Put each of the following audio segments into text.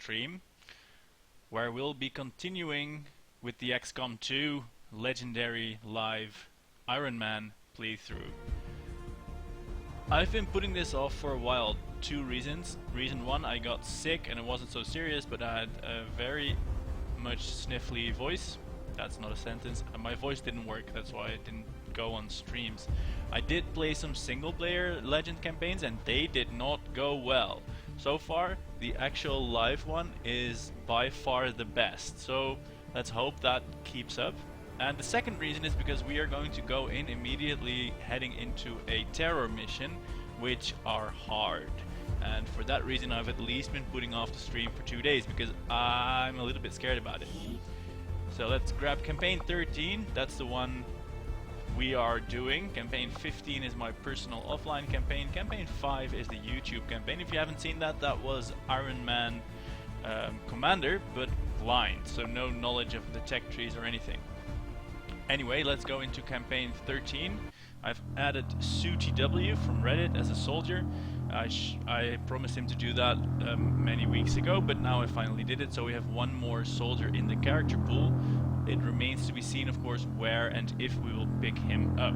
stream where we'll be continuing with the XCOM 2 Legendary Live Ironman playthrough. I've been putting this off for a while. Two reasons. Reason one, I got sick and it wasn't so serious, but I had a very much sniffly voice. That's not a sentence. And my voice didn't work, that's why I didn't go on streams. I did play some single player legend campaigns and they did not go well. So far, the actual live one is by far the best. So let's hope that keeps up. And the second reason is because we are going to go in immediately heading into a terror mission, which are hard. And for that reason I've at least been putting off the stream for 2 days because I'm a little bit scared about it. So let's grab campaign 13, that's the one we are doing. Campaign 15 is my personal offline campaign. Campaign 5 is the YouTube campaign. If you haven't seen that, that was Ironman Commander, but blind, so no knowledge of the tech trees or anything. Anyway, let's go into campaign 13. I've added SuTW from Reddit as a soldier. I promised him to do that many weeks ago, but now I finally did it, so we have one more soldier in the character pool. It remains to be seen, of course, where and if we will pick him up.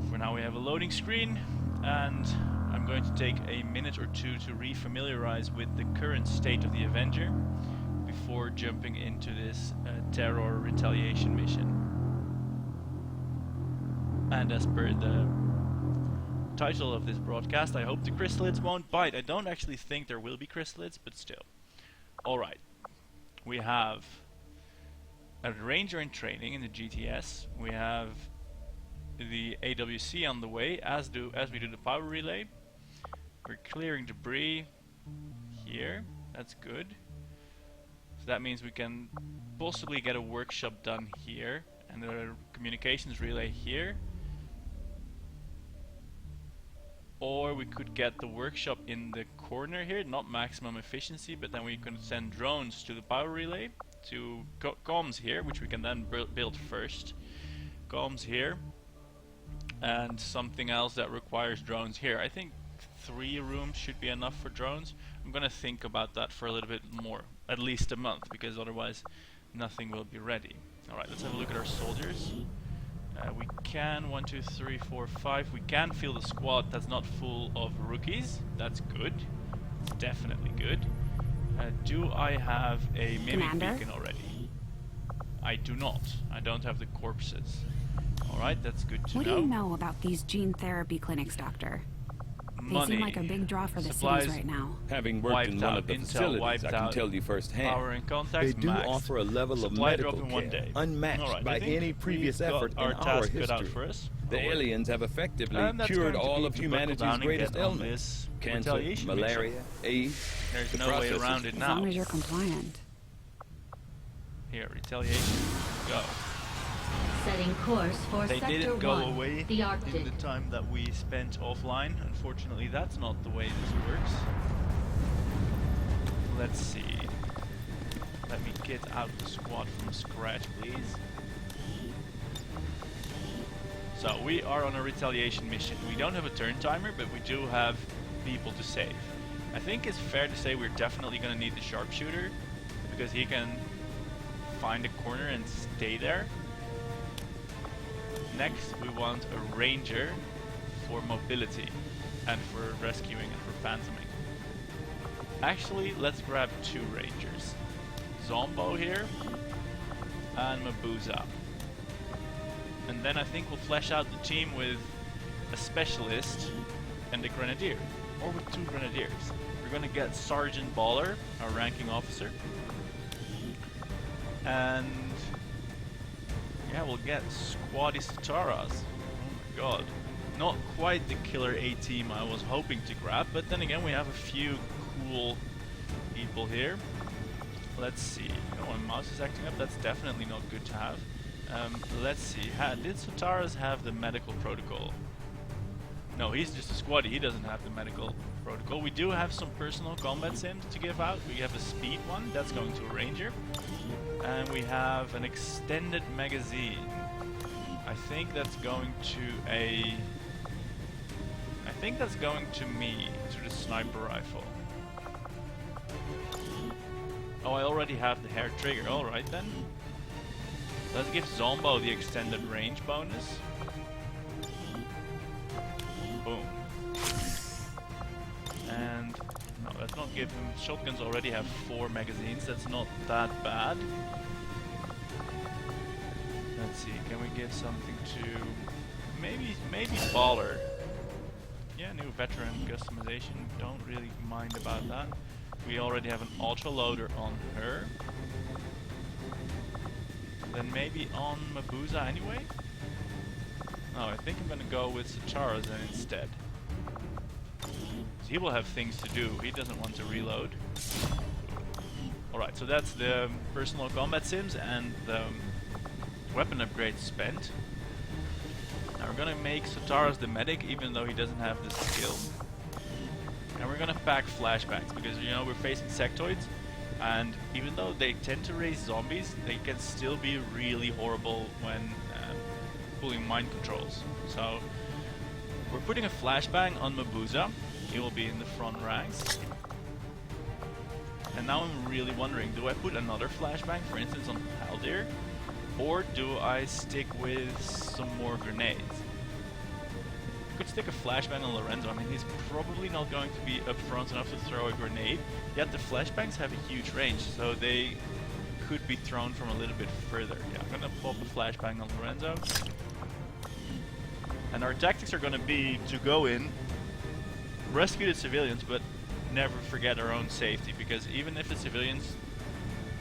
For now we have a loading screen, and I'm going to take a minute or two to re-familiarize with the current state of the Avenger before jumping into this terror retaliation mission. And as per the title of this broadcast, I hope the chrysalids won't bite. I don't actually think there will be chrysalids, but still. Alright, we have a ranger in training in the GTS. We have the AWC on the way, as we do the power relay. We're clearing debris here, that's good. So that means we can possibly get a workshop done here and a communications relay here. Or we could get the workshop in the corner here, not maximum efficiency, but then we can send drones to the power relay, to comms here, which we can then build first. Comms here, and something else that requires drones here. I think 3 rooms should be enough for drones. I'm gonna think about that for a little bit more, at least a month, because otherwise nothing will be ready. Alright, let's have a look at our soldiers. We can, 1, 2, 3, 4, 5, we can field a squad that's not full of rookies. That's good. It's definitely good. Do I have a mimic beacon already? I do not. I don't have the corpses. Alright, that's good to know. What do you know about these gene therapy clinics, Doctor? They seem like a big draw for the cities right now. Having worked in one of the facilities, I can tell you firsthand. Power and contacts they do maxed. offer a level of Supply medical drop in care 1 day. unmatched by any previous effort in our history. The aliens have effectively cured all of humanity's greatest ailments: cancer, malaria, AIDS. There's no way around it now. As long as you're compliant. Here, retaliation. Go. Setting course for They Sector didn't go 1, away the Arctic. in the time that we spent offline. Unfortunately, that's not the way this works. Let's see. Let me get out the squad from scratch, please. So, we are on a retaliation mission. We don't have a turn timer, but we do have people to save. I think it's fair to say we're definitely going to need the sharpshooter, because he can find a corner and stay there. Next, we want a ranger for mobility and for rescuing and for phantoming. Actually, let's grab 2 rangers. Zombo here and Mabuza. And then I think we'll flesh out the team with a specialist and a grenadier. Or with 2 grenadiers. We're gonna get Sergeant Baller, our ranking officer. And yeah, we'll get Squaddy Sataras. Oh my god. Not quite the killer A-team I was hoping to grab, but then again we have a few cool people here. Let's see. Oh, my mouse is acting up. That's definitely not good to have. Let's see. Did Sataras have the medical protocol? No, he's just a squaddy. He doesn't have the medical protocol. We do have some personal combat sims to give out. We have a speed one. That's going to a ranger. And we have an extended magazine. I think that's going to a... I think that's going to me, to the sniper rifle. Oh, I already have the hair trigger. Alright then. Let's give Zombo the extended range bonus. Boom. And no, let's not give him... Shotguns already have 4 magazines. That's not that bad. Let's see, can we give something to... Maybe Baller. Yeah, new veteran customization. Don't really mind about that. We already have an ultra loader on her. Then maybe on Mabuza anyway? No, I think I'm gonna go with Satara then instead. So he will have things to do. He doesn't want to reload. Alright, so that's the personal combat sims and the weapon upgrades spent. Now we're gonna make Satara's the medic even though he doesn't have the skill. And we're gonna pack flashbangs because, you know, we're facing sectoids, and even though they tend to raise zombies, they can still be really horrible when pulling mind controls. So we're putting a flashbang on Mabuza. He will be in the front ranks. And now I'm really wondering, do I put another flashbang, for instance, on Haldir, or do I stick with some more grenades? Could stick a flashbang on Lorenzo. I mean, he's probably not going to be upfront enough to throw a grenade, yet the flashbangs have a huge range, so they could be thrown from a little bit further. Yeah, I'm gonna pop a flashbang on Lorenzo. And our tactics are gonna be to go in, rescue the civilians, but never forget our own safety, because even if the civilians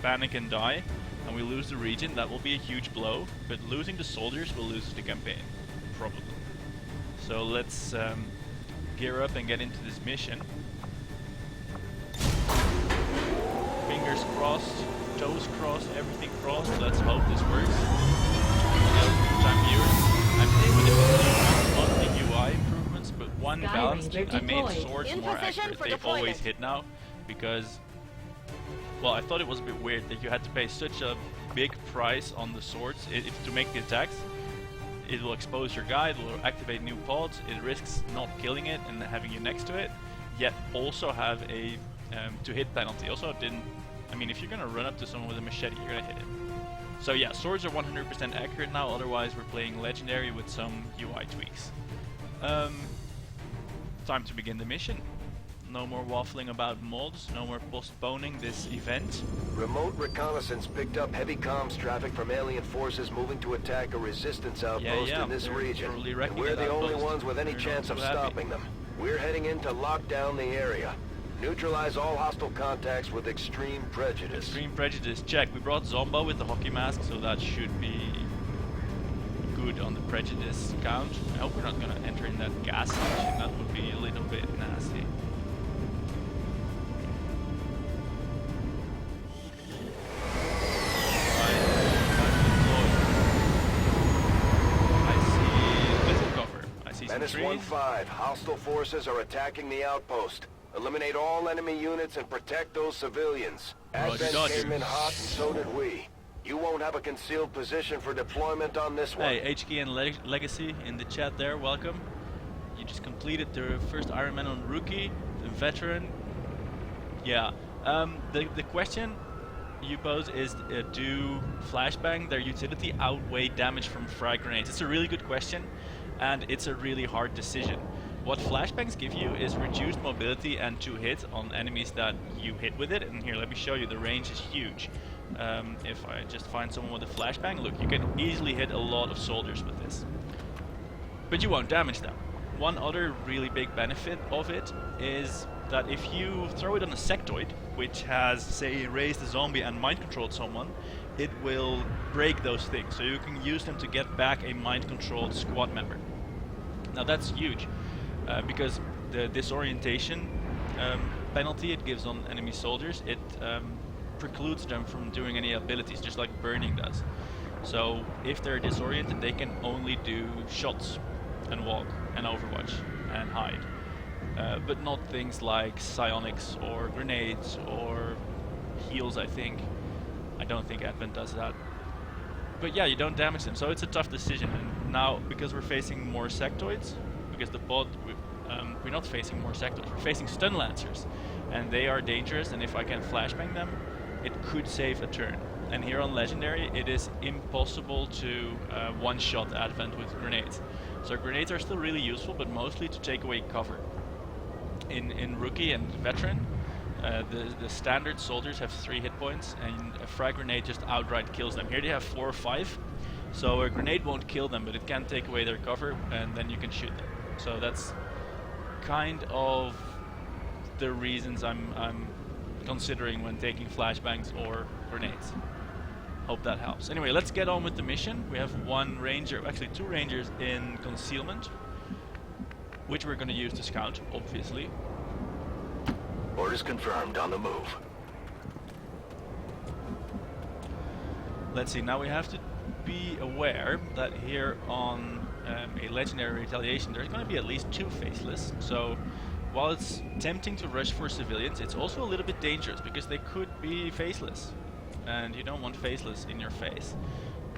panic and die, and we lose the region, that will be a huge blow, but losing the soldiers will lose the campaign, probably. So let's gear up and get into this mission. Fingers crossed, toes crossed, everything crossed. Let's hope this works. Time viewers. I'm playing with a lot of the UI improvements, but one balance thing, I made swords more accurate. They always hit now, because, well, I thought it was a bit weird that you had to pay such a big price on the swords to make the attacks. It will expose your guy, it will activate new pods, it risks not killing it and having you next to it, yet also have a to-hit penalty. Also didn't... I mean, if you're gonna run up to someone with a machete, you're gonna hit it. So yeah, swords are 100% accurate now, otherwise we're playing Legendary with some UI tweaks. Time to begin the mission. No more waffling about mods, no more postponing this event. Remote reconnaissance picked up heavy comms traffic from alien forces moving to attack a resistance outpost in this region. And we're the only ones with any chance of stopping them. We're heading in to lock down the area. Neutralize all hostile contacts with extreme prejudice. Extreme prejudice, check. We brought Zombo with the hockey mask, so that should be good on the prejudice count. I hope we're not gonna enter in that gas station, that would be a little bit nasty. Menace 1-5, hostile forces are attacking the outpost. Eliminate all enemy units and protect those civilians. Advent came in hot and so did we. You won't have a concealed position for deployment on this one. Hey, HG and Legacy in the chat there, welcome. You just completed the first Ironman on Rookie, the veteran. Yeah, the question you pose is, do flashbang, their utility, outweigh damage from frag grenades? It's a really good question. And it's a really hard decision. What flashbangs give you is reduced mobility and 2 hits on enemies that you hit with it. And here, let me show you, the range is huge. If I just find someone with a flashbang, look, you can easily hit a lot of soldiers with this. But you won't damage them. One other really big benefit of it is that if you throw it on a sectoid, which has, say, raised a zombie and mind-controlled someone, it will break those things, so you can use them to get back a mind-controlled squad member. Now that's huge, because the disorientation penalty it gives on enemy soldiers, it precludes them from doing any abilities, just like burning does. So if they're disoriented, they can only do shots and walk and overwatch and hide. But not things like psionics or grenades or heals, I think. I don't think Advent does that. But yeah, you don't damage them, so it's a tough decision. And now, because we're facing more sectoids, because the pod, we're not facing more sectoids, we're facing stun lancers. And they are dangerous, and if I can flashbang them, it could save a turn. And here on Legendary, it is impossible to one-shot Advent with grenades. So grenades are still really useful, but mostly to take away cover. In Rookie and Veteran, the standard soldiers have 3 hit points, and a frag grenade just outright kills them. Here they have 4 or 5, so a grenade won't kill them, but it can take away their cover, and then you can shoot them. So that's kind of the reasons I'm considering when taking flashbangs or grenades. Hope that helps. Anyway, let's get on with the mission. We have 1 ranger, actually 2 rangers in concealment, which we're going to use to scout, obviously. Orders confirmed, on the move. Let's see, now we have to be aware that here on a Legendary Retaliation there's going to be at least 2 faceless, so while it's tempting to rush for civilians, it's also a little bit dangerous because they could be faceless, and you don't want faceless in your face.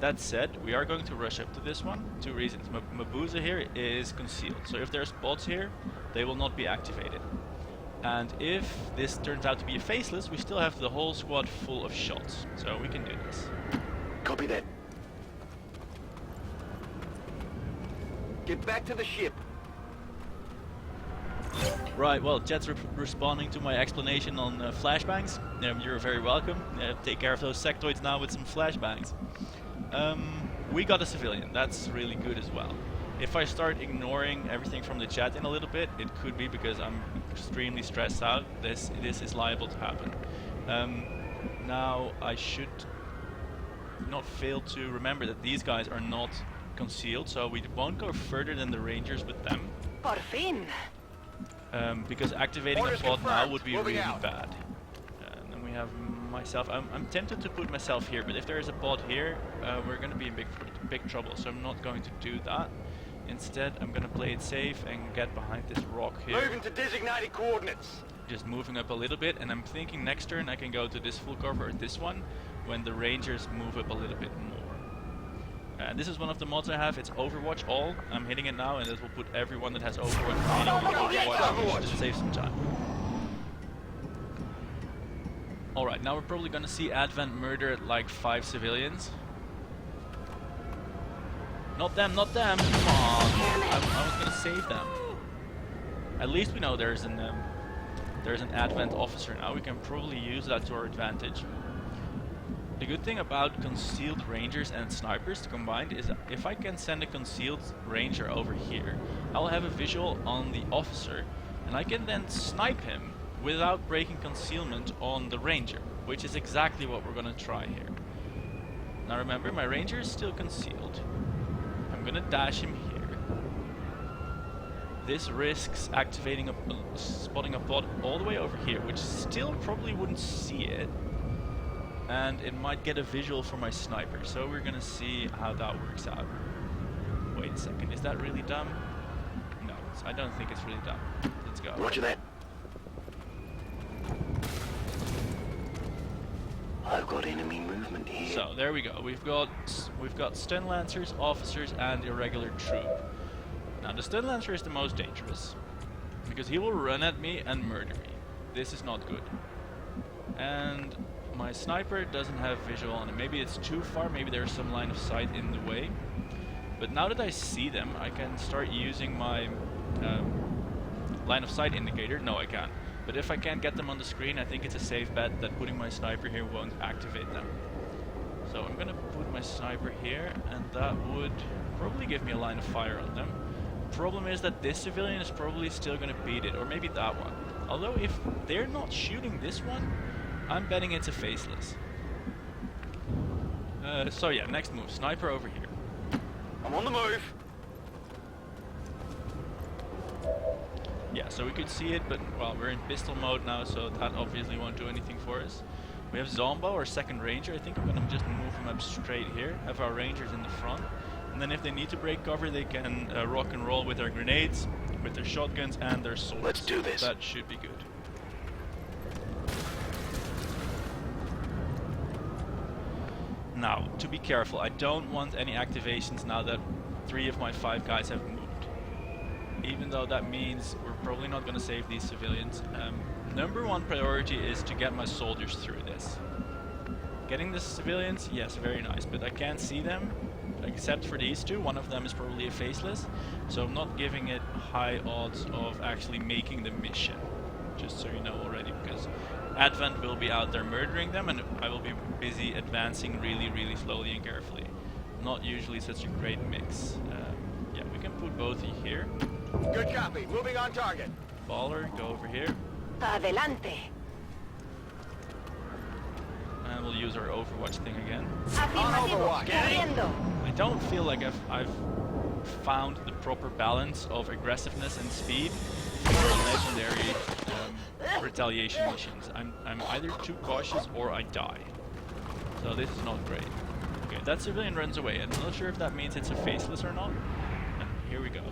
That said, we are going to rush up to this one. 2 reasons. Mabuza here is concealed, so if there's bots here, they will not be activated. And if this turns out to be a faceless, we still have the whole squad full of shots, so we can do this. Copy that. Get back to the ship. Right, well, Jet's responding to my explanation on flashbangs. You're very welcome. Take care of those sectoids now with some flashbangs. We got a civilian. That's really good as well. If I start ignoring everything from the chat in a little bit, it could be because I'm extremely stressed out. This is liable to happen. Now, I should not fail to remember that these guys are not concealed, so we won't go further than the rangers with them. Por fin. Because activating a bot now would be really bad. And then we have myself. I'm tempted to put myself here, but if there is a bot here, we're going to be in big trouble, so I'm not going to do that. Instead, I'm going to play it safe and get behind this rock here. Moving to designated coordinates. Just moving up a little bit, and I'm thinking next turn I can go to this full cover or this one when the rangers move up a little bit more. This is one of the mods I have. It's Overwatch All. I'm hitting it now, and this will put everyone that has Overwatch on Overwatch to save some time. Alright, now we're probably gonna see Advent murder like 5 civilians. Not them, not them! Come on! I was gonna save them. At least we know there's an Advent officer now. We can probably use that to our advantage. The good thing about concealed rangers and snipers combined is that if I can send a concealed ranger over here, I'll have a visual on the officer, and I can then snipe him without breaking concealment on the ranger, which is exactly what we're gonna try here. Now remember, my ranger is still concealed. I'm gonna dash him here. This risks activating spotting a bot all the way over here, which still probably wouldn't see it. And it might get a visual for my sniper, so we're gonna see how that works out. Wait a second, is that really dumb? No, I don't think it's really dumb. Let's go. Roger that. I've got enemy movement here. So there we go. We've got stun lancers, officers, and irregular troop. Now the stun lancer is the most dangerous because he will run at me and murder me. This is not good. And my sniper doesn't have visual on it. Maybe it's too far, maybe there's some line of sight in the way. But now that I see them, I can start using my line of sight indicator. No, I can't. But if I can't get them on the screen, I think it's a safe bet that putting my sniper here won't activate them. So I'm gonna put my sniper here, and that would probably give me a line of fire on them. Problem is that this civilian is probably still gonna beat it, or maybe that one. Although if they're not shooting this one, I'm betting it's a faceless. So yeah, next move, sniper over here. I'm on the move. Yeah, so we could see it, but well, we're in pistol mode now, so that obviously won't do anything for us. We have Zombo, our second ranger. I think I'm gonna just move him up straight here, have our rangers in the front, and then if they need to break cover, they can rock and roll with their grenades, with their shotguns, and their swords. Let's do this. That should be good. Now, to be careful, I don't want any activations now that 3 of my 5 guys have moved. Even though that means we're probably not going to save these civilians. Number one priority is to get my soldiers through this. Getting the civilians, yes, very nice, but I can't see them, except for these two. One of them is probably a faceless, so I'm not giving it high odds of actually making the mission, just so you know already, because Advent will be out there murdering them, and I will be busy advancing really slowly and carefully. Not usually such a great mix. Yeah, we can put both here. Good copy. Moving on target. Baller, go over here. Adelante. And we'll use our Overwatch thing again. Afirmativo. Corriendo. I don't feel like I've found the proper balance of aggressiveness and speed for legendary retaliation missions. I'm either too cautious or I die. So this is not great. Okay, that civilian runs away. I'm not sure if that means it's a faceless or not. And here we go.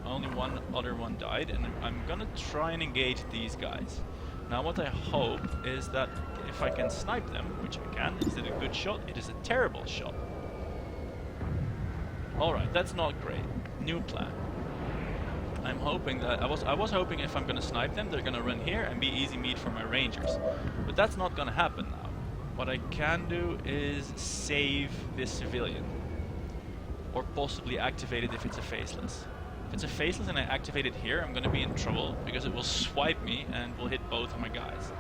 Only one other one died, and I'm gonna try and engage these guys. Now what I hope is that if I can snipe them, which I can, is it a good shot? It is a terrible shot. Alright, that's not great. New plan. I'm hoping that, I was hoping if I'm gonna snipe them, they're gonna run here and be easy meat for my rangers. But that's not gonna happen now. What I can do is save this civilian. Or possibly activate it if it's a faceless. If it's a faceless and I activate it here, I'm gonna be in trouble because it will swipe me and will hit both of my guys.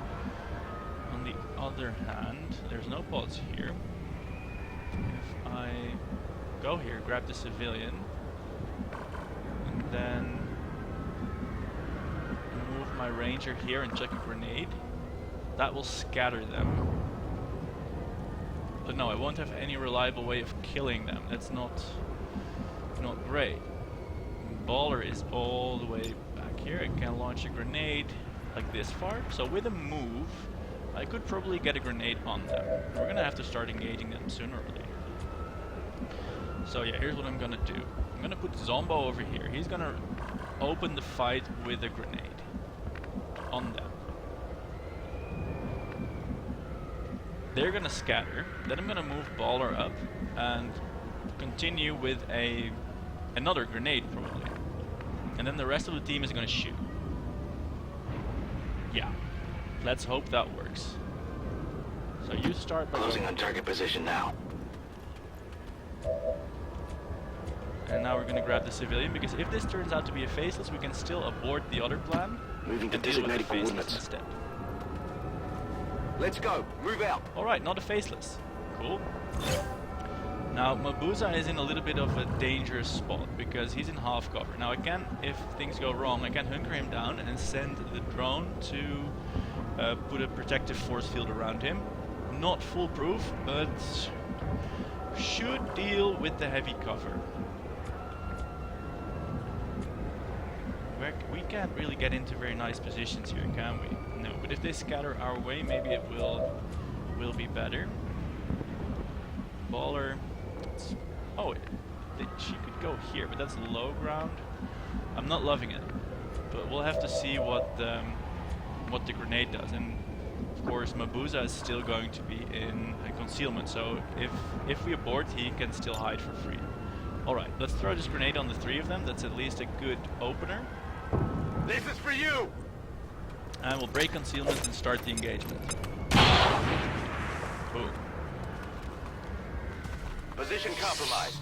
On the other hand, there's no pods here. If I go here, grab the civilian, and then move my ranger here and chuck a grenade, that will scatter them. But no, I won't have any reliable way of killing them. That's not great. Baller is all the way back here. I can launch a grenade like this far. So with a move, I could probably get a grenade on them. We're gonna have to start engaging them sooner or later. So yeah, here's what I'm gonna do. I'm gonna put Zombo over here. He's gonna open the fight with a grenade on them. They're gonna scatter. Then I'm gonna move Baller up and continue with another grenade probably. And then the rest of the team is gonna shoot. Yeah. Let's hope that works. So you start by closing on target position now. And now we're gonna grab the civilian, because if this turns out to be a faceless, we can still abort the other plan. Moving to and deal with the designated faceless coordinates. instead. Let's go. Move out. Alright, not a faceless. Cool. Now, Mabuza is in a little bit of a dangerous spot because he's in half cover. Now, I can, if things go wrong, I can hunker him down and send the drone to put a protective force field around him. Not foolproof, but should deal with the heavy cover. We can't really get into very nice positions here, can we? No, but if they scatter our way, maybe it will be better. Baller. Oh, she could go here, but that's low ground. I'm not loving it, but we'll have to see what the grenade does. And of course, Mabuza is still going to be in concealment, so if we abort, he can still hide for free. All right, let's throw this grenade on the three of them. That's at least a good opener. This is for you. And we'll break concealment and start the engagement. Boom. Position compromised.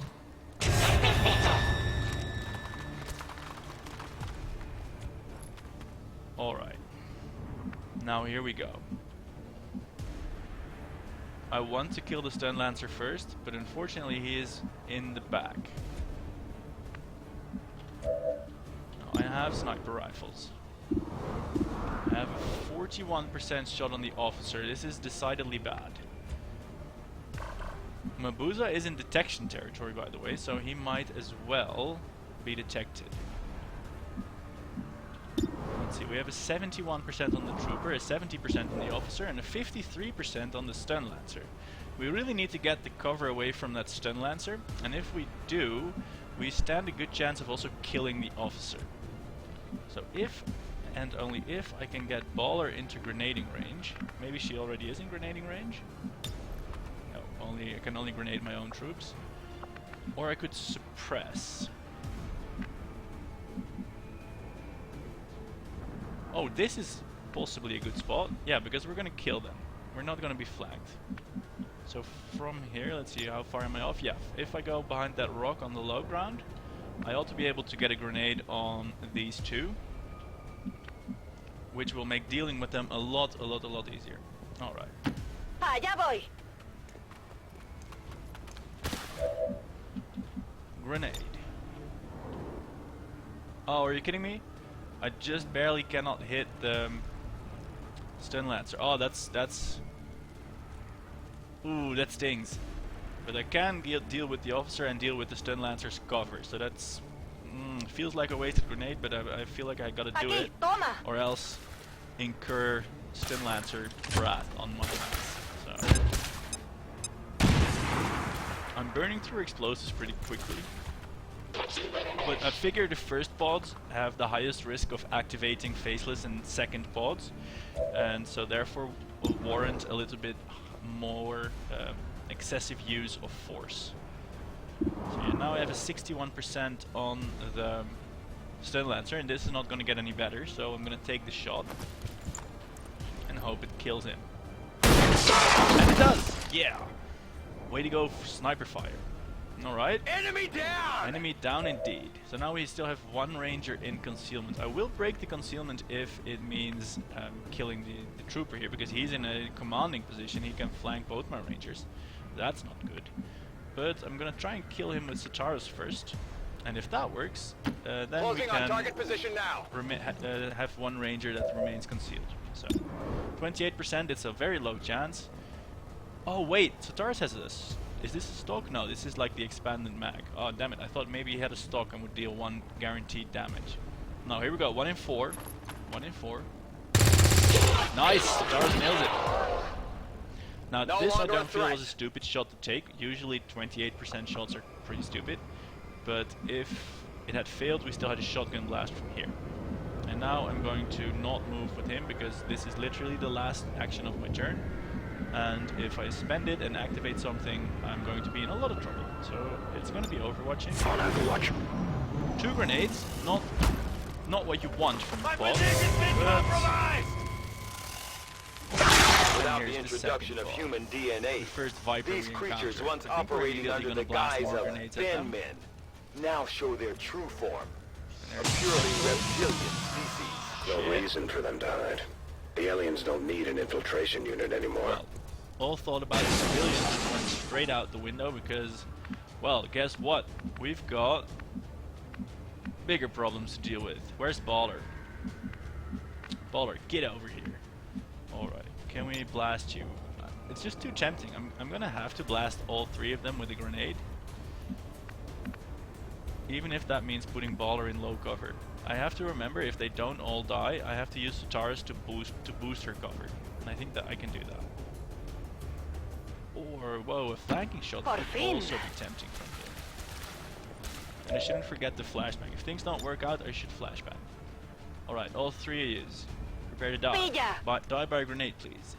Alright. Now here we go. I want to kill the Stun Lancer first, but unfortunately he is in the back. Now I have sniper rifles. I have a 41% shot on the officer. This is decidedly bad. Mabuza is in detection territory, by the way, so he might as well be detected. Let's see, we have a 71% on the trooper, a 70% on the officer, and a 53% on the Stun Lancer. We really need to get the cover away from that Stun Lancer, and if we do, we stand a good chance of also killing the officer. So if, and only if, I can get Baller into grenading range. Maybe she already is in grenading range? I can only grenade my own troops. Or I could suppress. Oh, this is possibly a good spot. Yeah, because we're gonna kill them. We're not gonna be flanked. So from here, let's see, how far am I off? Yeah, if I go behind that rock on the low ground, I ought to be able to get a grenade on these two, which will make dealing with them a lot easier. Alright. Allá voy. Grenade. Oh, are you kidding me? I just barely cannot hit the stun lancer. Oh, that's ooh, that stings. But I can deal with the officer and deal with the stun lancer's cover. So that's feels like a wasted grenade, but I feel like I gotta do it, or else incur stun lancer wrath on my ass. So I'm burning through explosives pretty quickly. But I figure the first pods have the highest risk of activating faceless and second pods, and so therefore will warrant a little bit more excessive use of force. So yeah, now I have a 61% on the stun lancer, and this is not going to get any better, so I'm going to take the shot and hope it kills him. And it does! Yeah! Way to go, sniper fire. Alright. Enemy down! Enemy down indeed. So now we still have one ranger in concealment. I will break the concealment if it means killing the trooper here, because he's in a commanding position. He can flank both my rangers. That's not good. But I'm gonna try and kill him with Sataras first. And if that works, then we can on target position now. Have one ranger that remains concealed. So 28%, it's a very low chance. Oh wait, Sataras has this. Is this a stock? No, this is like the expanded mag. Oh damn it, I thought maybe he had a stock and would deal 1 guaranteed damage. No, here we go, 1 in 4. 1 in 4. Nice! Sataras nails it. Now this I don't feel was a stupid shot to take. Usually 28% shots are pretty stupid. But if it had failed, we still had a shotgun blast from here. And now I'm going to not move with him, because this is literally the last action of my turn. And if I spend it and activate something, I'm going to be in a lot of trouble. So it's going to be overwatching. On Overwatch. 2 grenades, not what you want from the boss. Without the introduction of human DNA, these creatures once operating under the guise of thin men now show their true form. A purely reptilian species. No reason for them to hide. The aliens don't need an infiltration unit anymore. Well, all thought about the civilians went straight out the window because, well, guess what? We've got bigger problems to deal with. Where's Baller? Baller, get over here. Alright, can we blast you? It's just too tempting. I'm gonna have to blast all 3 of them with a grenade. Even if that means putting Baller in low cover. I have to remember, if they don't all die, I have to use Sataras to boost her cover. And I think that I can do that. Or, whoa, a flanking shot could also be tempting from here. And I shouldn't forget the flashbang. If things don't work out, I should flashbang. Alright, all 3 of yous. Prepare to die. Die by a grenade, please.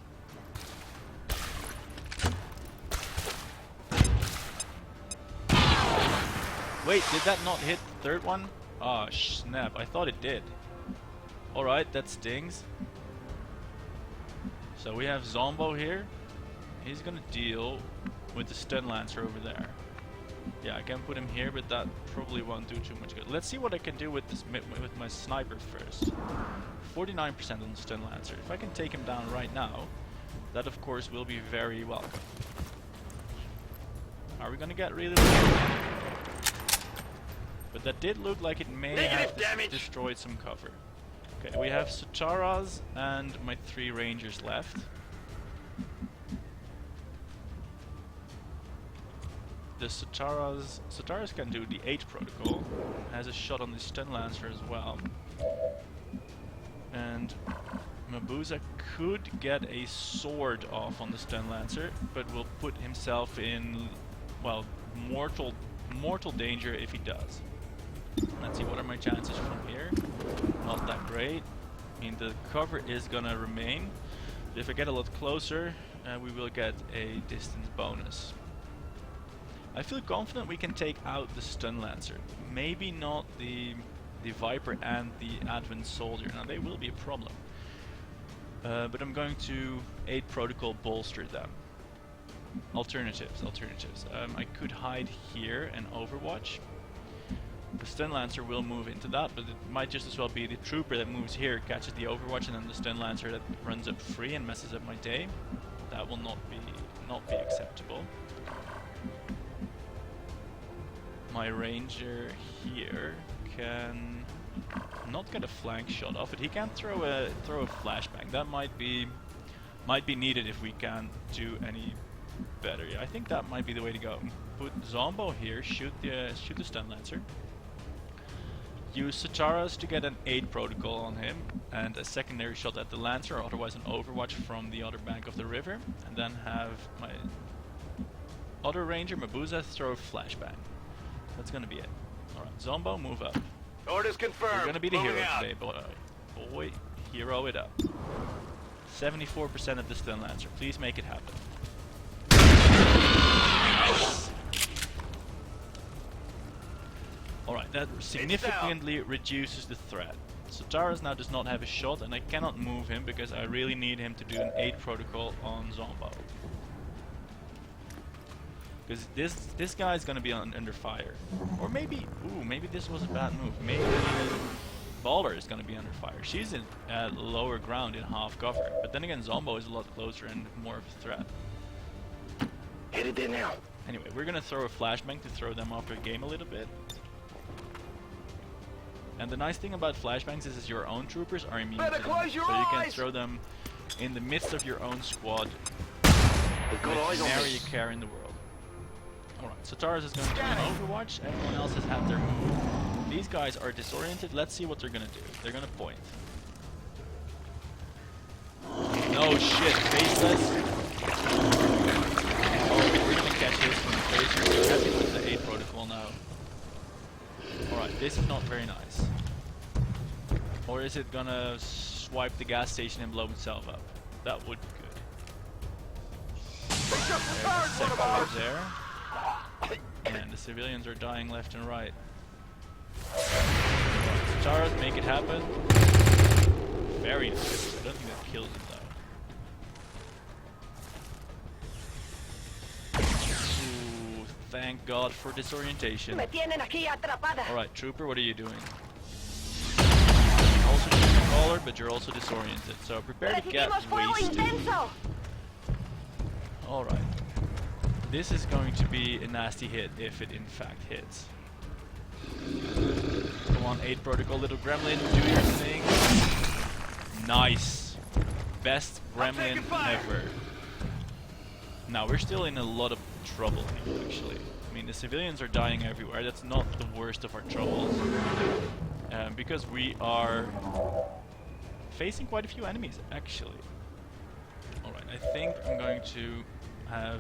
Wait, did that not hit the 3rd one? Ah, snap, I thought it did. Alright, that stings. So we have Zombo here. He's gonna deal with the stun lancer over there. Yeah, I can put him here, but that probably won't do too much good. Let's see what I can do with this with my sniper first. 49% on the stun lancer. If I can take him down right now, that of course will be very welcome. Are we gonna get really lucky? But that did look like it may have destroyed some cover. Okay, we have Sataras and my 3 rangers left. The Sataras can do the 8 protocol, has a shot on the stun lancer as well. And Mabuza could get a sword off on the stun lancer, but will put himself in, well, mortal danger if he does. Let's see, what are my chances from here? Not that great. I mean, the cover is gonna remain. But if I get a lot closer, we will get a distance bonus. I feel confident we can take out the stun lancer. Maybe not the Viper and the Advent Soldier. Now they will be a problem. But I'm going to aid protocol bolster them. Alternatives. I could hide here and overwatch. The stun lancer will move into that, but it might just as well be the trooper that moves here, catches the overwatch, and then the stun lancer that runs up free and messes up my day. That will not be acceptable. My ranger here can not get a flank shot off, but he can throw a flashbang. That might be needed if we can't do any better. Yeah, I think that might be the way to go. Put Zombo here, shoot the stun lancer. Use Sataras to get an aid protocol on him and a secondary shot at the lancer, or otherwise an overwatch from the other bank of the river, and then have my other ranger Mabuza throw a flashbang. That's gonna be it. Alright, Zombo, move up. Orders confirmed. You're gonna be the hero today, boy. Hero it up. 74% of the stun lancer. Please make it happen. Alright, that significantly reduces the threat. Sotaras now does not have a shot, and I cannot move him because I really need him to do an aid protocol on Zombo. Because this guy is gonna be under fire. Or maybe this was a bad move. Maybe Baller is gonna be under fire. She's in lower ground in half cover, but then again Zombo is a lot closer and more of a threat. Hit it there now. Anyway, we're gonna throw a flashbang to throw them off their game a little bit. And the nice thing about flashbangs is your own troopers are immune to them, so you can throw them in the midst of your own squad with nary care in the world. Alright, so Taras is going to do an overwatch, everyone else has had their move. These guys are disoriented, let's see what they're gonna do. They're gonna point. No shit, faceless. Oh, we're gonna catch this from the phaser. We're happy with the aid protocol now. Alright, this is not very nice. Or is it gonna swipe the gas station and blow itself up? That would be good. There's a second there. And the civilians are dying left and right. Charles, make it happen. Very nice. I don't think that kills him though. Ooh, thank God for disorientation. Alright, Trooper, what are you doing? Also just a caller, but you're also disoriented, so prepare to get wasted. Alright. This is going to be a nasty hit if it in fact hits. Come on, aid protocol, little gremlin, do your thing. Nice. Best gremlin ever. Now, we're still in a lot of trouble here, actually. I mean, the civilians are dying everywhere. That's not the worst of our troubles. Because we are facing quite a few enemies, actually. Alright, I think I'm going to have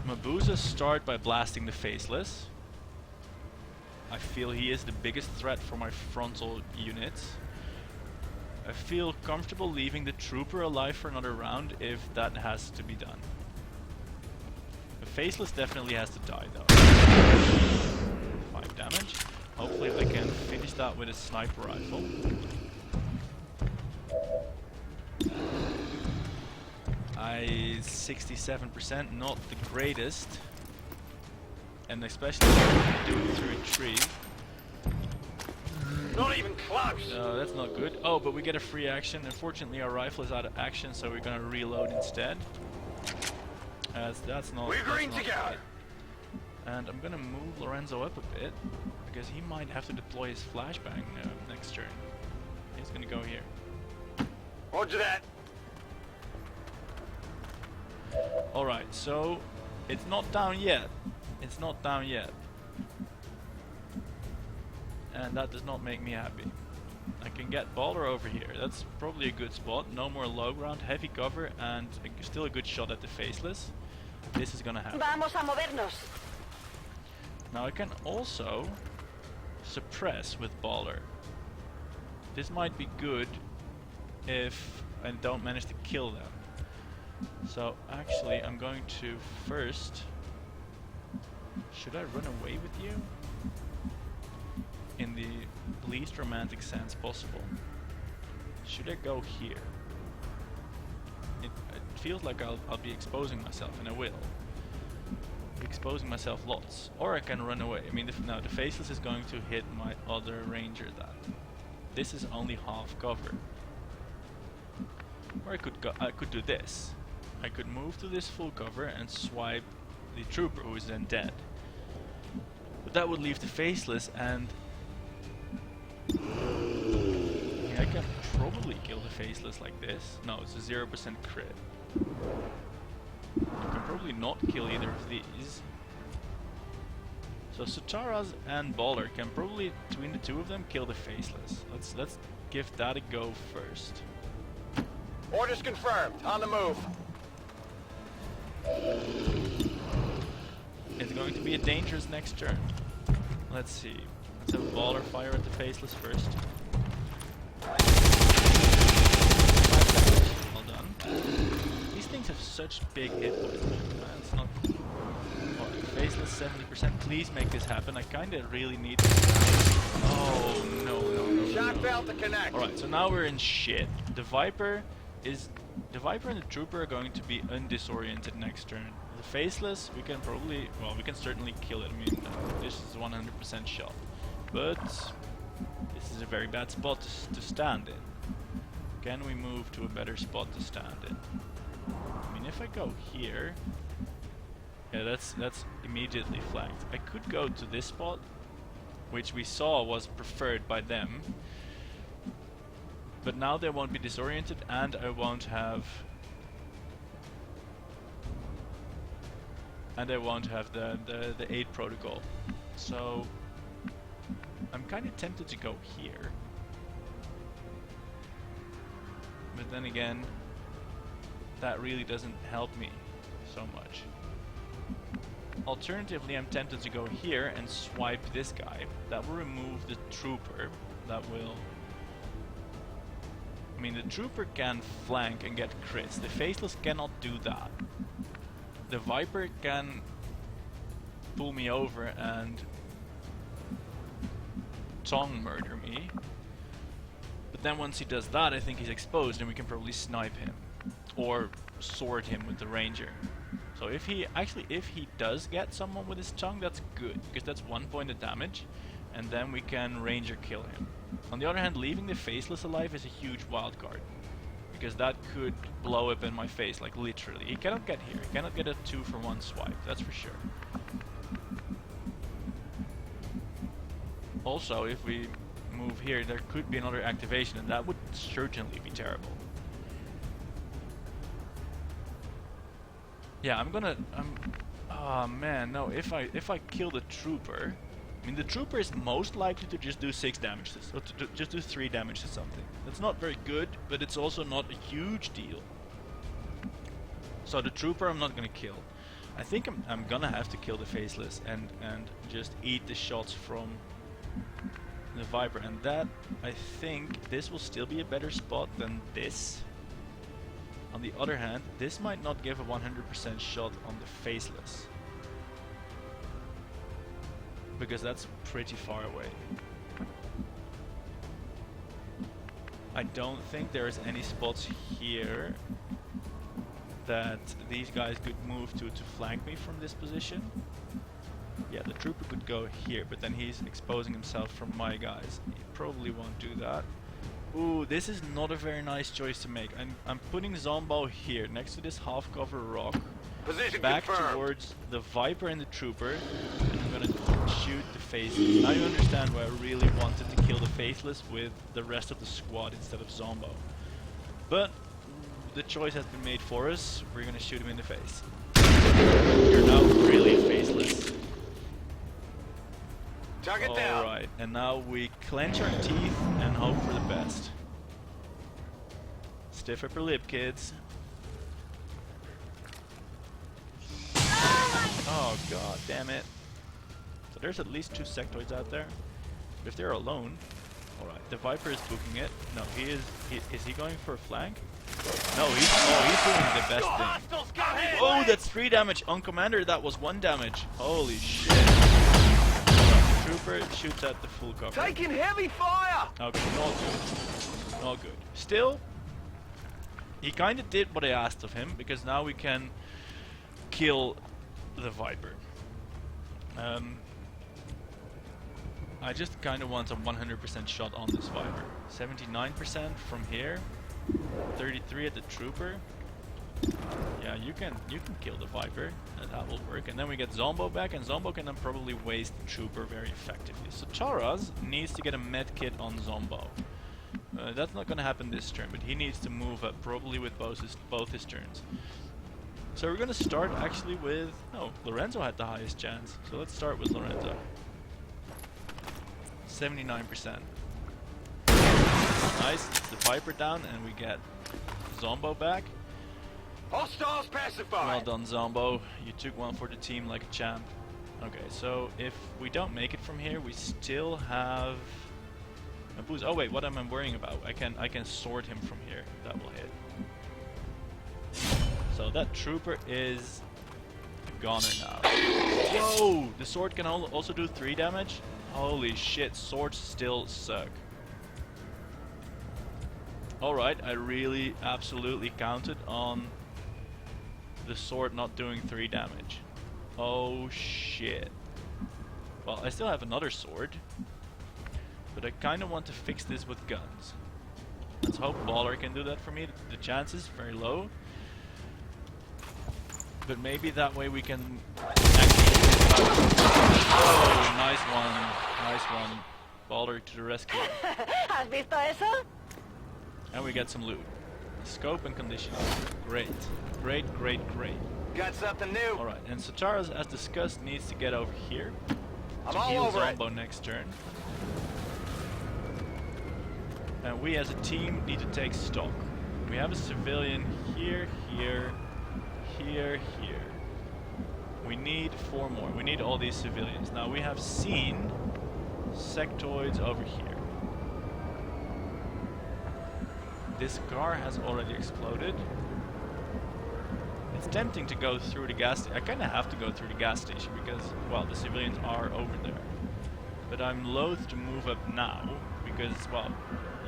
Mabuza start by blasting the faceless. I feel he is the biggest threat for my frontal units. I feel comfortable leaving the trooper alive for another round if that has to be done. The faceless definitely has to die though. 5 damage. Hopefully I can finish that with a sniper rifle. I 67%, not the greatest. And especially do it through a tree. Not even close. No, that's not good. Oh, but we get a free action. Unfortunately, our rifle is out of action, so we're gonna reload instead. That's not. We're green together. And I'm gonna move Lorenzo up a bit because he might have to deploy his flashbang next turn. He's gonna go here. Roger that. All right, so it's not down yet. It's not down yet. And that does not make me happy. I can get Baller over here. That's probably a good spot. No more low ground, heavy cover, and still a good shot at the faceless. This is gonna happen. Vamos a movernos. Now I can also suppress with Baller. This might be good if I don't manage to kill them. So actually I'm going to first... Should I run away with you? In the least romantic sense possible. Should I go here? It feels like I'll be exposing myself, and I will. Exposing myself lots. Or I can run away. I mean, now the Faceless is going to hit my other Ranger that. This is only half cover. Or I could do this. I could move to this full cover and swipe the Trooper, who is then dead. But that would leave the Faceless, and I can probably kill the Faceless like this. No, it's a 0% crit. I can probably not kill either of these. So Sutaras and Baller can probably, between the two of them, kill the Faceless. Let's give that a go first. Orders confirmed. On the move. It's going to be a dangerous next turn. Let's see. Let's have a Baller fire at the Faceless first. Well done. These things have such big hit points, man. It's not... Alright, Faceless 70%. Please make this happen. I kinda really need this. Oh, no. Shock belt to connect. Alright, so now we're in shit. The Viper and the Trooper are going to be undisoriented next turn. The Faceless, we can certainly kill it. I mean, this is a 100% shot. But this is a very bad spot to stand in. Can we move to a better spot to stand in? I mean, if I go here, yeah, that's immediately flanked. I could go to this spot, which we saw was preferred by them. But now they won't be disoriented, and I won't have the aid protocol. So I'm kind of tempted to go here. But then again, that really doesn't help me so much. Alternatively, I'm tempted to go here and swipe this guy. That will remove the Trooper. That will... I mean, the Trooper can flank and get crits. The Faceless cannot do that. The Viper can pull me over and tongue murder me. But then once he does that, I think he's exposed and we can probably snipe him. Or sword him with the Ranger. So if he does get someone with his tongue, that's good. Because that's 1 point of damage. And then we can Ranger kill him. On the other hand, leaving the Faceless alive is a huge wildcard. Because that could blow up in my face, like literally. He cannot get here. He cannot get a 2-for-1 swipe, that's for sure. Also, if we move here, there could be another activation, and that would certainly be terrible. Yeah, oh man, no, if I kill the Trooper... I mean, the Trooper is most likely to just do 6 damage, or to just do 3 damage to something. That's not very good, but it's also not a huge deal. So the Trooper I'm not gonna kill. I think I'm gonna have to kill the Faceless and just eat the shots from the Viper. And that, I think, this will still be a better spot than this. On the other hand, this might not give a 100% shot on the Faceless. Because that's pretty far away. I don't think there's any spots here that these guys could move to flank me from this position. Yeah, the Trooper could go here, but then he's exposing himself from my guys. He probably won't do that. Ooh, this is not a very nice choice to make. I'm putting Zombo here, next to this half-cover rock. Position back confirmed. Towards the Viper and the Trooper, and I'm gonna shoot the Faceless. Now you understand why I really wanted to kill the Faceless with the rest of the squad instead of Zombo. But the choice has been made for us. We're gonna shoot him in the face. You're now really a Faceless. Target down. Alright, and now we clench our teeth and hope for the best. Stiff upper lip, kids. Oh god damn it. So there's at least 2 sectoids out there. But if they're alone... Alright, the Viper is booking it. No, is he going for a flank? No, he's doing the best thing. Oh, that's 3 damage. On Commander, that was 1 damage. Holy shit. Alright, the Trooper shoots at the full cover. Taking heavy fire! Okay, all good. Not good. Still, he kind of did what I asked of him, because now we can kill the Viper. I just kind of want a 100% shot on this Viper. 79% from here, 33 at the Trooper. Yeah, you can kill the Viper, and that will work. And then we get Zombo back, and Zombo can then probably waste the Trooper very effectively. So Charaz needs to get a med kit on Zombo. That's not going to happen this turn, but he needs to move up probably with both his turns. So we're going to start actually with... Oh, Lorenzo had the highest chance. So let's start with Lorenzo. 79%. Nice, it's the Viper down, and we get Zombo back. Hostiles pacified. Well done, Zombo. You took one for the team like a champ. Okay, so if we don't make it from here, we still have a boost. Oh wait, what am I worrying about? I can sword him from here. That will hit. So that Trooper is a goner now. Whoa! The sword can also do 3 damage? Holy shit, swords still suck. Alright, I really absolutely counted on the sword not doing 3 damage. Oh shit. Well, I still have another sword, but I kind of want to fix this with guns. Let's hope Baller can do that for me. The chance is very low, but maybe that way we can actually... Oh, nice one. Nice one. Baller to the rescue. ¿Has visto eso? And we get some loot. Scope and conditioning. Great. Great, great, great. Got something new. Alright, and Sotaras, as discussed, needs to get over here I'm to all heal over Zombo next turn. And we as a team need to take stock. We have a civilian here, here, here, here. We need 4 more. We need all these civilians. Now we have seen sectoids over here. This car has already exploded. It's tempting to go through the gas station. I kind of have to go through the gas station because, well, the civilians are over there. But I'm loath to move up now because, well,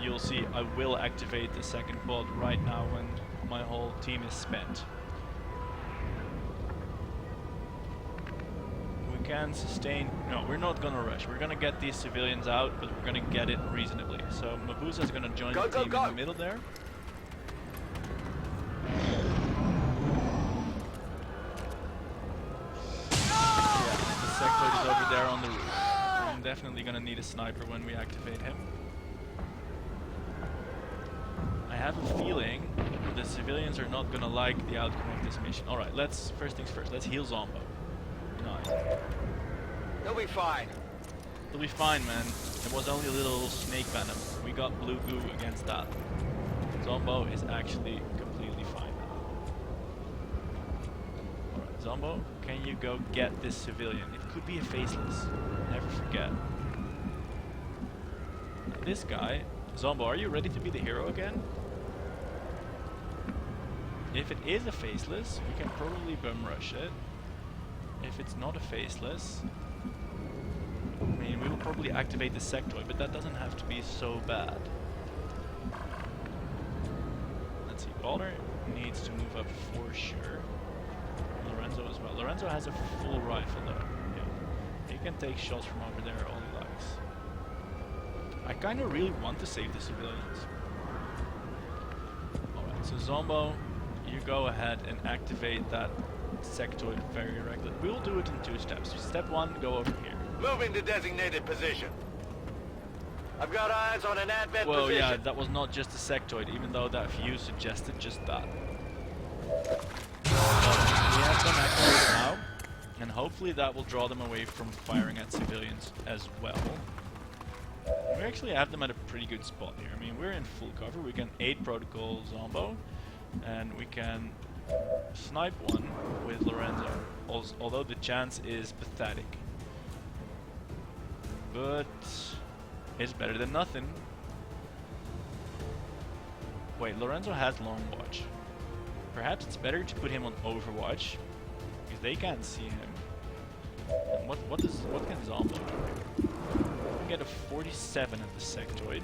you'll see I will activate the second pod right now when my whole team is spent. We can sustain... No, we're not gonna rush. We're gonna get these civilians out, but we're gonna get it reasonably. So Mabusa's gonna join the team in the middle there. Sectoid is over there on the roof. I'm definitely gonna need a sniper when we activate him. I have a feeling the civilians are not gonna like the outcome of this mission. Alright, first things first, let's heal Zombo. Nice. They'll be fine. They'll be fine, man. It was only a little snake venom. We got blue goo against that. Zombo is actually completely fine now. Alright, Zombo, can you go get this civilian? It could be a faceless. Never forget. This guy, Zombo, are you ready to be the hero again? If it is a faceless, we can probably bum rush it. If it's not a faceless, I mean, we will probably activate the sectoid, but that doesn't have to be so bad. Let's see, Baller needs to move up for sure. Lorenzo as well. Lorenzo has a full rifle though. Yeah. He can take shots from over there all he likes. I kind of really want to save the civilians. Alright, so Zombo, you go ahead and activate that sectoid very regularly. We'll do it in 2 steps. Step 1, go over here. Moving to designated position. I've got eyes on an advent position. Well, yeah, that was not just a sectoid, even though that view suggested just that. So, we have them activated now, and hopefully that will draw them away from firing at civilians as well. We actually have them at a pretty good spot here. I mean, we're in full cover. We can 8 protocol Zombo, and we can snipe one with Lorenzo, although the chance is pathetic. But it's better than nothing. Wait, Lorenzo has long watch. Perhaps it's better to put him on Overwatch, because they can't see him. And what can Zombo do? We can get a 47 at the sectoid.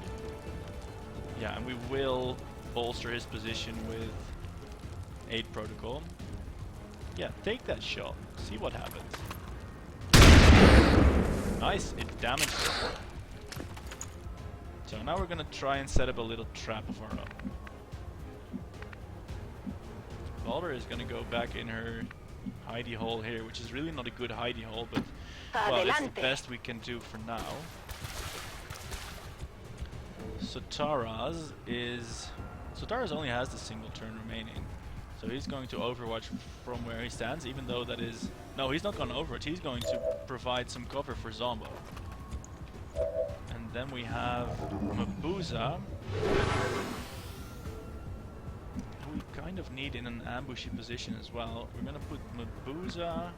Yeah, and we will bolster his position with aid protocol. Yeah, take that shot. See what happens. Nice, it damaged him. So now we're gonna try and set up a little trap of our own. Balder is gonna go back in her hidey hole here, which is really not a good hidey hole, but well, it's the best we can do for now. Sotaras only has the single turn remaining, so he's going to overwatch from where he stands, even though that is... No, he's not going to overwatch, he's going to provide some cover for Zombo. And then we have Mabuza, who we kind of need in an ambushy position as well. We're going to put Mabuza...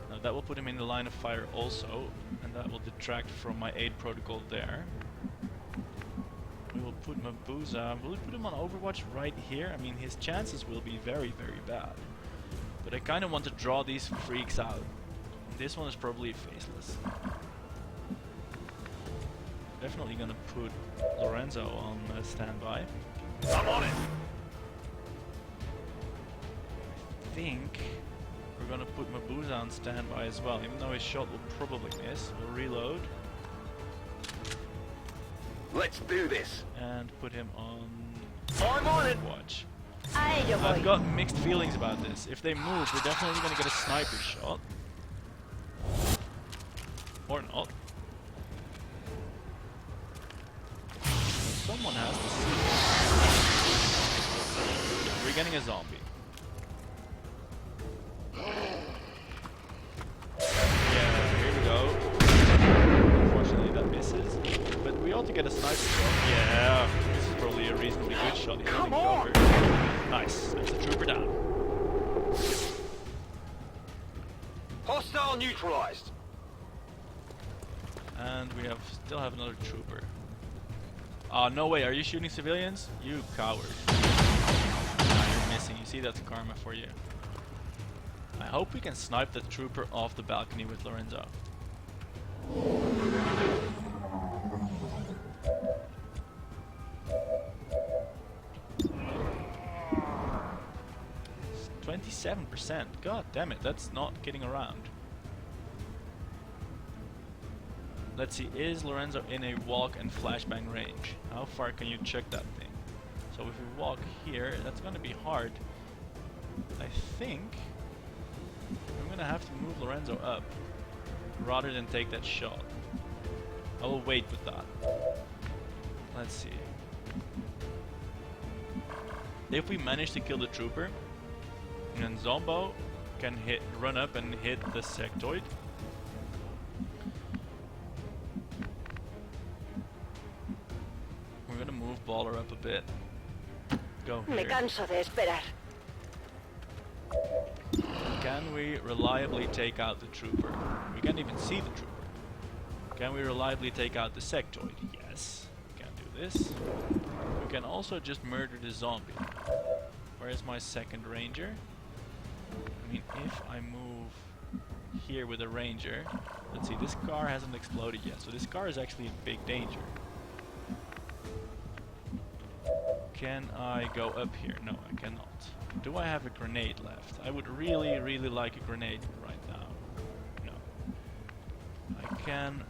No, that will put him in the line of fire also, and that will detract from my aid protocol there. We will put Mabuza. Will we put him on Overwatch right here? I mean, his chances will be very, very bad. But I kind of want to draw these freaks out. This one is probably faceless. Definitely gonna put Lorenzo on standby. I'm on it! I think we're gonna put Mabuza on standby as well, even though his shot will probably miss. We'll reload. Let's do this. And put him on I'm on it. watch. I've got mixed feelings about this. If they move, we're definitely going to get a sniper shot. Or not. Someone has to see. We're getting a zombie. Yeah, here we go. Unfortunately that misses. But we ought to get a sniper shot. Yeah, this is probably a reasonably good shot. He's holding cover. Nice, there's a trooper down. Hostile neutralized. And we still have another trooper. Oh, no way, are you shooting civilians? You coward. Nah, you're missing. You see, that's karma for you. I hope we can snipe the trooper off the balcony with Lorenzo. 27%. God damn it, that's not getting around. Let's see, is Lorenzo in a walk and flashbang range? How far can you check that thing? So if we walk here, that's going to be hard. I think I'm going to have to move Lorenzo up rather than take that shot. I will wait with that. Let's see. If we manage to kill the trooper, then Zombo can run up and hit the sectoid. We're gonna move Baller up a bit. Go here. Me canso de esperar. Can we reliably take out the trooper? We can't even see the trooper. Can we reliably take out the sectoid? Yes. We can do this. We can also just murder the zombie. Where is my second ranger? I mean, if I move here with a ranger, let's see, this car hasn't exploded yet, so this car is actually in big danger. Can I go up here? No, I cannot. Do I have a grenade left? I would really, really like a grenade right now. No. I can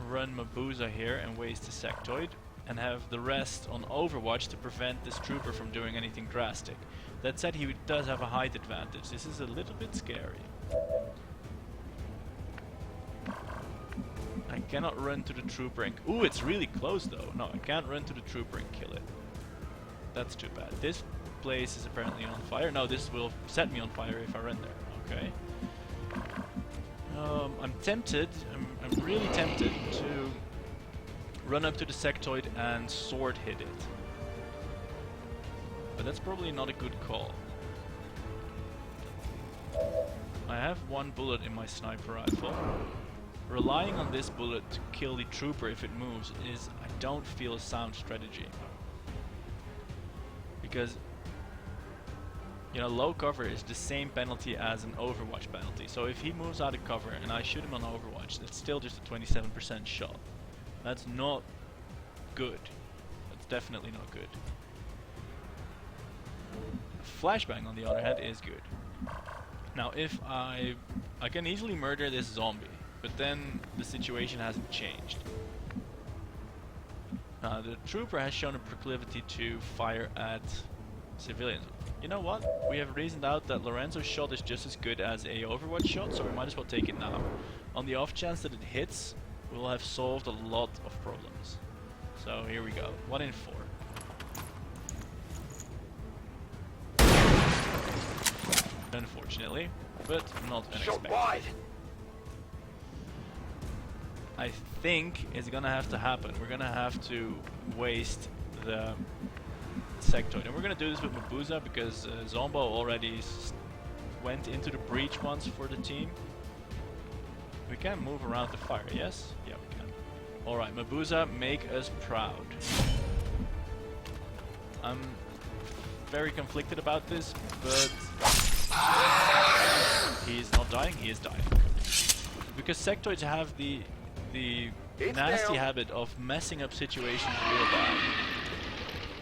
run Mabuza here and waste the sectoid, and have the rest on Overwatch to prevent this trooper from doing anything drastic. That said, he does have a height advantage. This is a little bit scary. I cannot run to the trooper and... Ooh, it's really close though. No, I can't run to the trooper and kill it. That's too bad. This place is apparently on fire. No, this will set me on fire if I run there. Okay. I'm tempted. I'm really tempted to run up to the sectoid and sword hit it. But that's probably not a good call. I have one bullet in my sniper rifle. Relying on this bullet to kill the trooper if it moves is, I don't feel, a sound strategy. Because, you know, low cover is the same penalty as an Overwatch penalty. So if he moves out of cover and I shoot him on Overwatch, that's still just a 27% shot. That's not good. That's definitely not good. Flashbang, on the other hand, is good. Now, if I can easily murder this zombie, but then the situation hasn't changed. The trooper has shown a proclivity to fire at civilians. You know what? We have reasoned out that Lorenzo's shot is just as good as a Overwatch shot, so we might as well take it now. On the off chance that it hits, we'll have solved a lot of problems. So here we go. 1 in 4. Unfortunately, but not unexpected. I think it's gonna have to happen. We're gonna have to waste the sectoid, and we're gonna do this with Mabuza because Zombo already went into the breach once for the team. We can move around the fire, yes? Yeah, we can. Alright, Mabuza, make us proud. I'm very conflicted about this, but he's not dying, he is dying. Because sectoids have the nasty habit of messing up situations real bad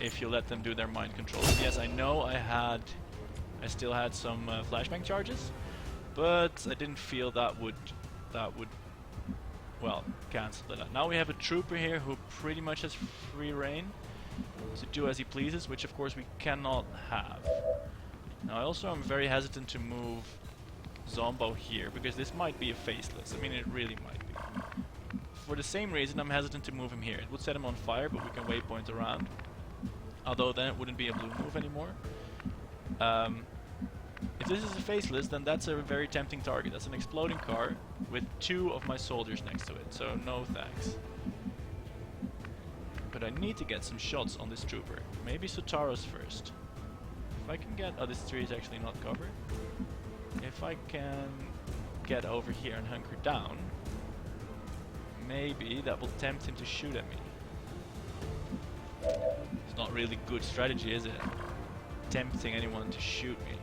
if you let them do their mind control. And yes, I know I still had some flashbang charges, but I didn't feel that would well, cancel it out. Now we have a trooper here who pretty much has free reign to do as he pleases, which of course we cannot have. Now I also am very hesitant to move Zombo here, because this might be a faceless. I mean, it really might be. For the same reason, I'm hesitant to move him here. It would set him on fire, but we can waypoint around. Although then it wouldn't be a blue move anymore. If this is a faceless, then that's a very tempting target. That's an exploding car with 2 of my soldiers next to it, so no thanks. But I need to get some shots on this trooper. Maybe Sotaro's first. If I can get... oh, this tree is actually not covered. If I can get over here and hunker down, maybe that will tempt him to shoot at me. It's not really good strategy, is it? Tempting anyone to shoot me.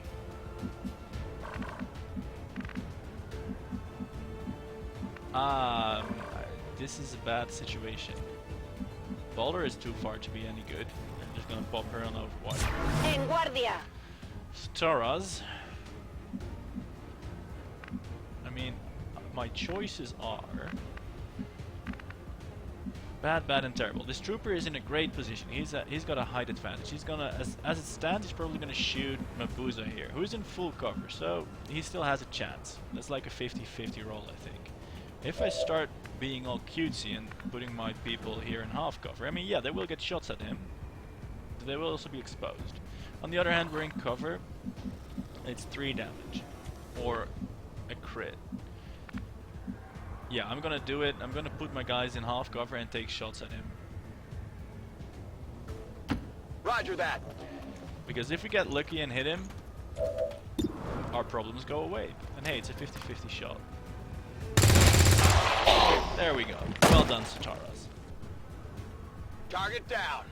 This is a bad situation. Boulder is too far to be any good. I'm just gonna pop her on Overwatch. En guardia. Staras. I mean, my choices are bad, bad, and terrible. This trooper is in a great position. He's got a height advantage. He's gonna, as it stands, he's probably gonna shoot Mabuza here, who's in full cover, so he still has a chance. That's like a 50-50 roll, I think. If I start being all cutesy and putting my people here in half cover, I mean, yeah, they will get shots at him. They will also be exposed. On the other hand, we're in cover. It's 3 damage, or a crit. Yeah, I'm gonna do it. I'm gonna put my guys in half cover and take shots at him. Roger that. Because if we get lucky and hit him, our problems go away. And hey, it's a 50-50 shot. There we go. Well done, Sotaras. Target down.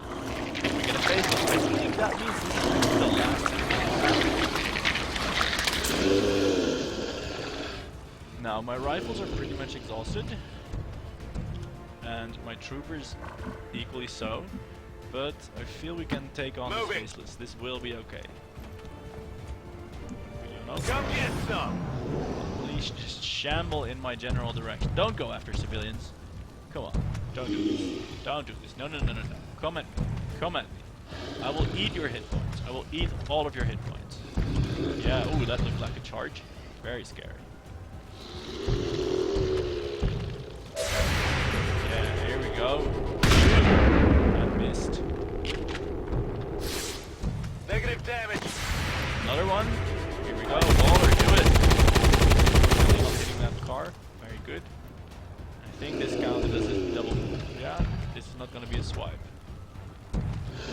We get a face off. I think that means this is the last. Now, my rifles are pretty much exhausted. And my troopers equally so. But I feel we can take on this faceless. This will be okay. Come get some! Please just shamble in my general direction. Don't go after civilians. Come on. Don't do this. Don't do this. No, no, no, no, no. Come at me. Come at me. I will eat your hit points. I will eat all of your hit points. Yeah, ooh, that looked like a charge. Very scary. Yeah, here we go. I missed. Negative damage. Another one. Here we go. Baller, do it. Really not hitting that car. Very good. I think this counted as a double. Yeah, this is not going to be a swipe. Yeah,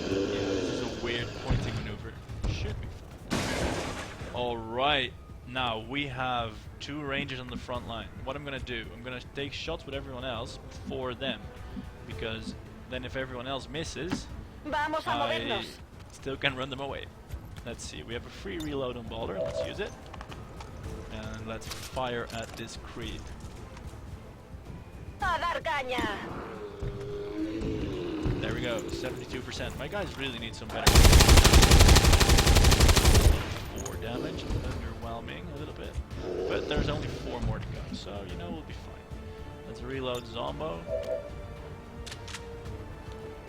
this is a weird pointing maneuver. Should be fine. Alright. Now, we have 2 rangers on the front line. What I'm going to do, I'm going to take shots with everyone else for them. Because then if everyone else misses, I still can run them away. Let's see, we have a free reload on Balder. Let's use it. And let's fire at this creep. There we go, 72%. My guys really need some better. 4 damage, underwhelming a little bit. But there's only 4 more to go, so you know we'll be fine. Let's reload Zombo.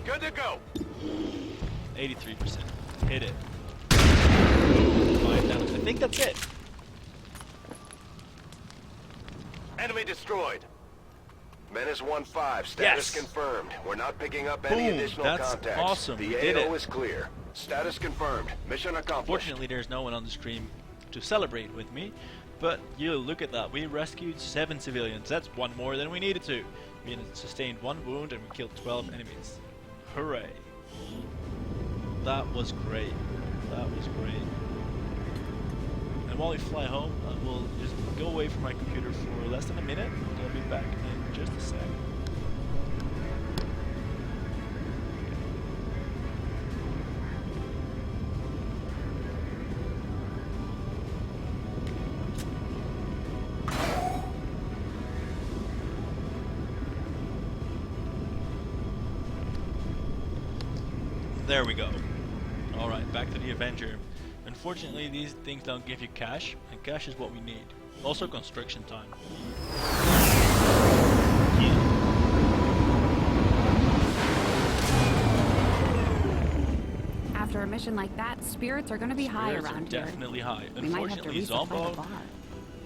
Good to go. 83%. Hit it. 5 damage. I think that's it. Enemy destroyed. Menace 1-5, status confirmed. We're not picking up any additional contacts. That's awesome. The AO is clear. Status confirmed. Mission accomplished. Fortunately, there's no one on the stream to celebrate with me, but you look at that. We rescued 7 civilians. That's 1 more than we needed to. We sustained 1 wound and we killed 12 enemies. Hooray. That was great. That was great. And while we fly home, I will just go away from my computer for less than a minute. I'll be back in just a sec. There we go. Alright, back to the Avenger. Unfortunately, these things don't give you cash, and cash is what we need. Also construction time. After a mission like that, spirits are going to be high around here. Definitely high. We might have to Unfortunately, Zombo the bar.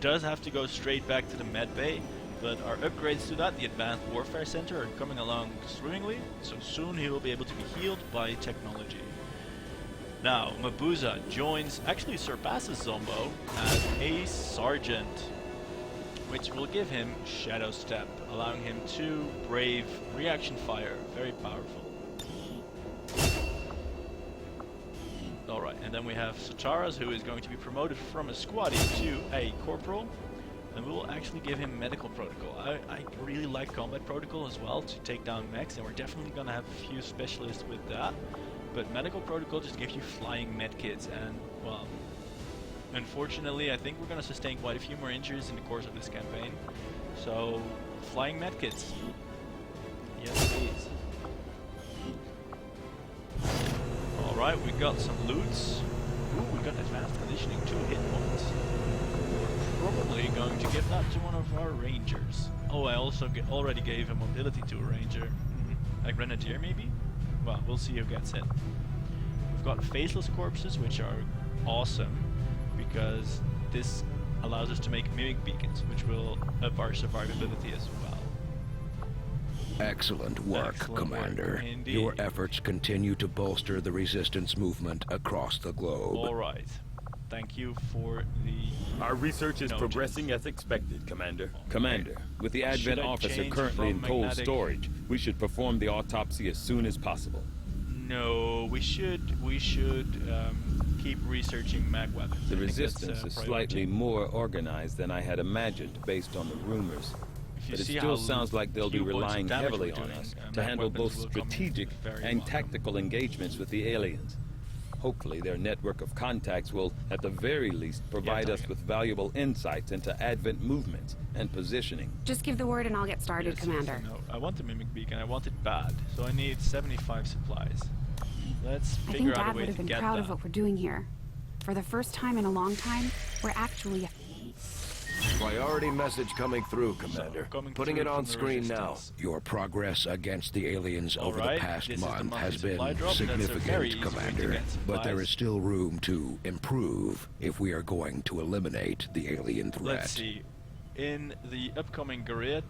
does have to go straight back to the med bay, but our upgrades to that, the Advanced Warfare Center, are coming along swimmingly, so soon he will be able to be healed by technology. Now, Mabuza actually surpasses Zombo as a Sergeant, which will give him Shadow Step, allowing him to brave reaction fire. Very powerful. Alright, and then we have Sataras, who is going to be promoted from a squaddie to a corporal, and we will actually give him medical protocol. I really like combat protocol as well to take down mechs, and we're definitely going to have a few specialists with that. But medical protocol just gives you flying medkits, and well, unfortunately I think we're going to sustain quite a few more injuries in the course of this campaign. So, flying medkits. Yes please. Alright, we got some loots. Ooh, we got advanced conditioning, 2 hit points. We're probably going to give that to one of our rangers. Oh, I also already gave a mobility to a ranger. A grenadier maybe? Well, we'll see who gets it. We've got faceless corpses, which are awesome because this allows us to make mimic beacons, which will up our survivability as well. Excellent work, Commander. Your efforts continue to bolster the resistance movement across the globe. All right. Thank you for the... Our research is progressing as expected, Commander. Okay. Commander, with the Advent officer currently in cold storage, we should perform the autopsy as soon as possible. No, we should keep researching mag weapons. The resistance is slightly more organized than I had imagined based on the rumors. But it still sounds like they'll be relying heavily on us to handle both strategic and tactical engagements with the aliens. Hopefully their network of contacts will, at the very least, provide us with valuable insights into Advent movements and positioning. Just give the word and I'll get started, Commander. No, I want the mimic beacon. I want it bad, so I need 75 supplies. Let's figure out a way to get that. I think Dad would have been proud of what we're doing here. For the first time in a long time, we're actually... Priority message coming through, Commander. Putting it on screen now. Your progress against the aliens over the past month has been significant, Commander. But there is still room to improve if we are going to eliminate the alien threat. Let's see. In the upcoming guerrilla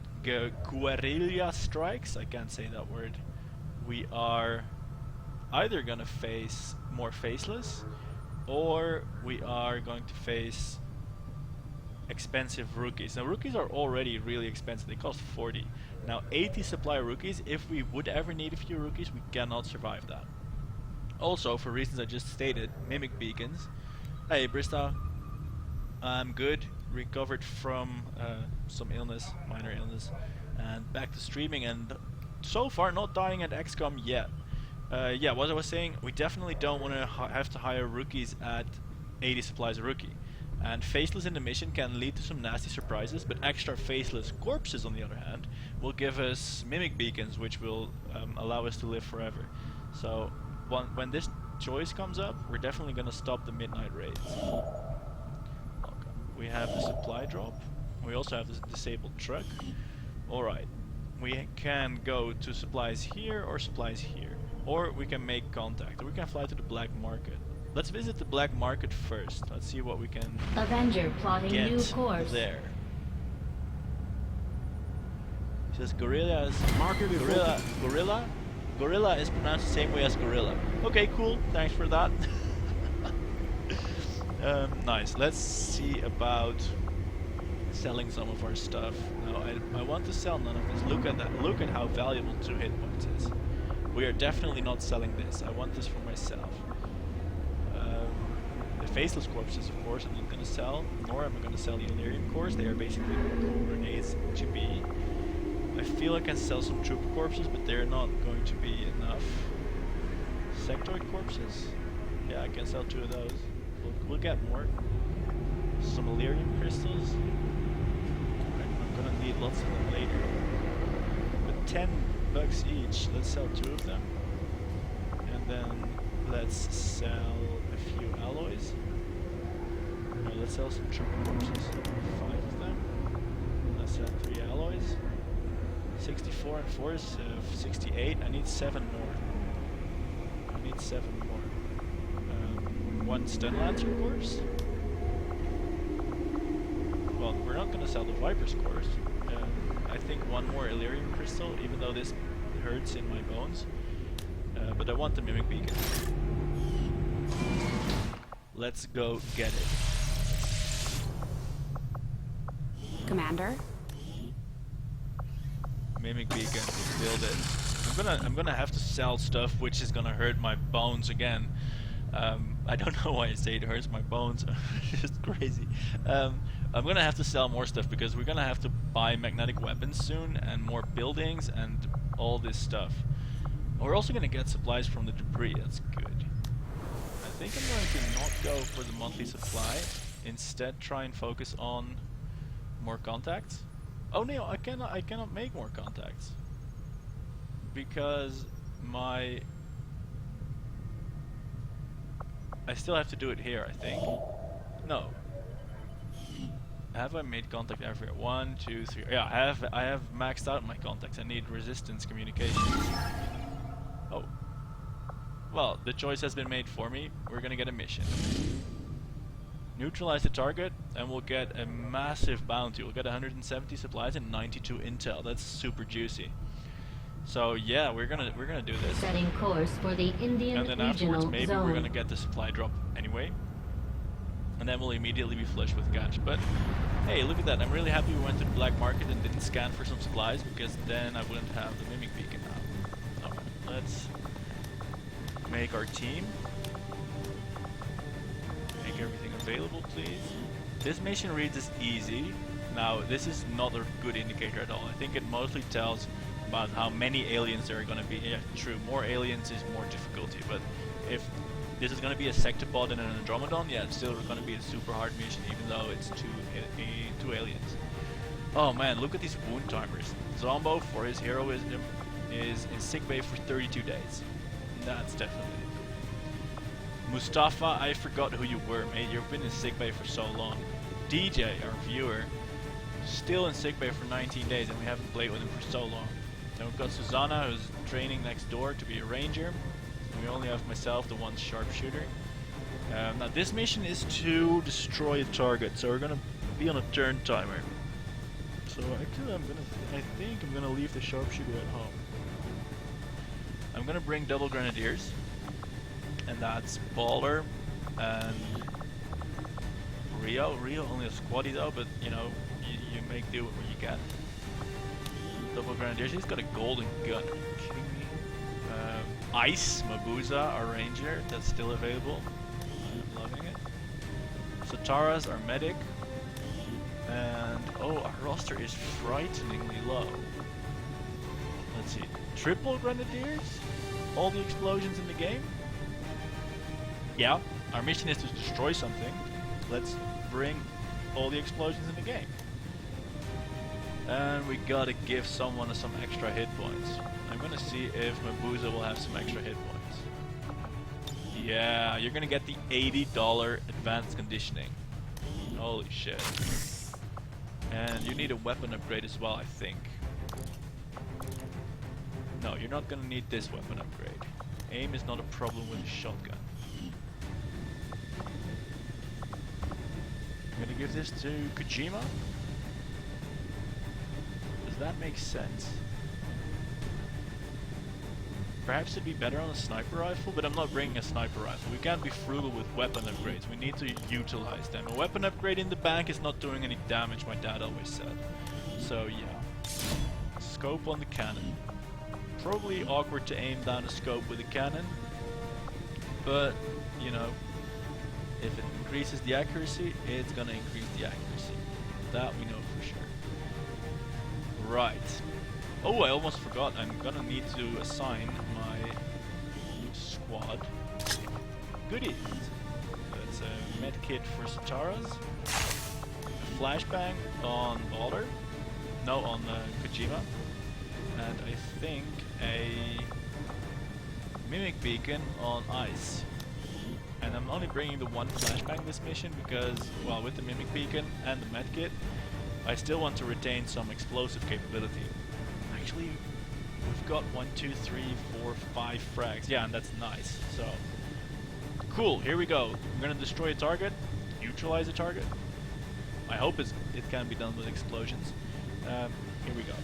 strikes, I can't say that word, we are either going to face more faceless, or we are going to face expensive rookies. Now rookies are already really expensive. They cost 40. Now 80 supply rookies, if we would ever need a few rookies, we cannot survive that. Also, for reasons I just stated, mimic beacons. Hey Brista, I'm good, recovered from some illness, minor illness, and back to streaming, and so far not dying at XCOM yet. Yeah, what I was saying, we definitely don't want to have to hire rookies at 80 supplies a rookie. And faceless in the mission can lead to some nasty surprises, but extra faceless corpses, on the other hand, will give us mimic beacons, which will allow us to live forever. So when this choice comes up, we're definitely going to stop the midnight raids. Okay. We have the supply drop. We also have this disabled truck. Alright. We can go to supplies here or supplies here. Or we can make contact. Or we can fly to the black market. Let's visit the black market first. Let's see what we can Avenger plotting get new course. there. It says gorillas. Gorilla is pronounced the same way as gorilla. Okay, cool. Thanks for that. Nice. Let's see about selling some of our stuff. No, I want to sell none of this. Look at that. Look at how valuable 2 hit points is. We are definitely not selling this. I want this for myself. The faceless corpses, of course, I'm not going to sell. Nor am I going to sell the Illyrium cores. They are basically grenades to be. I feel I can sell some trooper corpses, but they're not going to be enough. Sectoid corpses? Yeah, I can sell 2 of those. We'll get more. Some Illyrium crystals. I'm gonna need lots of them later. But $10 each. Let's sell 2 of them. And then let's sell a few alloys. No, let's sell some trooper corpses. 5 of them. Let's sell 3 alloys. 64 and 4 is 68. I need 7 more. I need 7 more. 1 stun lancer course. Well, we're not going to sell the Viper's course. I think 1 more Illyrium crystal, even though this hurts in my bones. But I want the mimic beacon. Let's go get it. Commander? Mimic beacon, build it. I'm gonna have to sell stuff which is gonna hurt my bones again. I don't know why I say it hurts my bones. It's just crazy. I'm gonna have to sell more stuff because we're gonna have to buy magnetic weapons soon and more buildings and all this stuff. We're also gonna get supplies from the debris. That's good. I think I'm going to not go for the monthly supply. Instead, try and focus on more contacts. Oh no, I cannot make more contacts because I still have to do it here, I think. No. Have I made contact everywhere? 1, 2, 3. Yeah, I have maxed out my contacts. I need resistance communications. Oh. Well, the choice has been made for me. We're gonna get a mission. Neutralize the target and we'll get a massive bounty. We'll get 170 supplies and 92 intel. That's super juicy. So yeah, we're gonna do this. Setting course for the Indian and then afterwards maybe we're gonna get the supply drop anyway. And then we'll immediately be flush with cash. But hey, look at that. I'm really happy we went to the black market and didn't scan for some supplies because then I wouldn't have the mimic beacon now. Alright, let's make our team. Make everything available, please. This mission reads as easy. Now, this is not a good indicator at all. I think it mostly tells about how many aliens there are going to be. Yeah, true, more aliens is more difficulty, but if this is going to be a sectopod and an Andromedon, yeah, it's still going to be a super hard mission, even though it's two aliens. Oh man, look at these wound timers. Zombo, for his heroism, is in sickbay for 32 days. That's definitely it. Mustafa, I forgot who you were, mate. You've been in sickbay for so long. DJ, our viewer, still in sickbay for 19 days, and we haven't played with him for so long. Then we've got Susanna, who's training next door to be a ranger. And we only have myself, the one sharpshooter. Now this mission is to destroy a target, so we're gonna be on a turn timer. So actually, I think I'm gonna leave the sharpshooter at home. I'm gonna bring double grenadiers, and that's Baller and Rio. Rio only a squaddy though, but you know, you make do with what you get. Double grenadiers. He's got a golden gun. Are you kidding me? Ice Mabuza, our ranger, that's still available. I'm loving it. Satara's our medic, and oh, our roster is frighteningly low. Let's see, triple grenadiers, all the explosions in the game. Yeah, our mission is to destroy something. Let's bring all the explosions in the game. And we gotta give someone some extra hit points. I'm gonna see if Mabuza will have some extra hit points. Yeah, you're gonna get the $80 advanced conditioning. Holy shit. And you need a weapon upgrade as well, I think. No, you're not gonna need this weapon upgrade. Aim is not a problem with a shotgun. I'm gonna give this to Kojima. Does that make sense? Perhaps it'd be better on a sniper rifle, but I'm not bringing a sniper rifle. We can't be frugal with weapon upgrades. We need to utilize them. A weapon upgrade in the bank is not doing any damage, my dad always said. So yeah. Scope on the cannon. Probably awkward to aim down a scope with a cannon, but you know, if it increases the accuracy, it's gonna increase the accuracy. That we know for sure. Right. Oh, I almost forgot. I'm gonna need to assign my squad goodies. That's a med kit for Sataras, a flashbang on Balder, no, on Kojima, and I think a mimic beacon on Ice. And I'm only bringing the one flashbang this mission because, well, with the mimic beacon and the medkit, I still want to retain some explosive capability. Actually, we've got 1, 2, 3, 4, 5 frags. Yeah, and that's nice. So, cool. Here we go. I'm gonna destroy a target, neutralize a target. I hope it can be done with explosions. Here we go.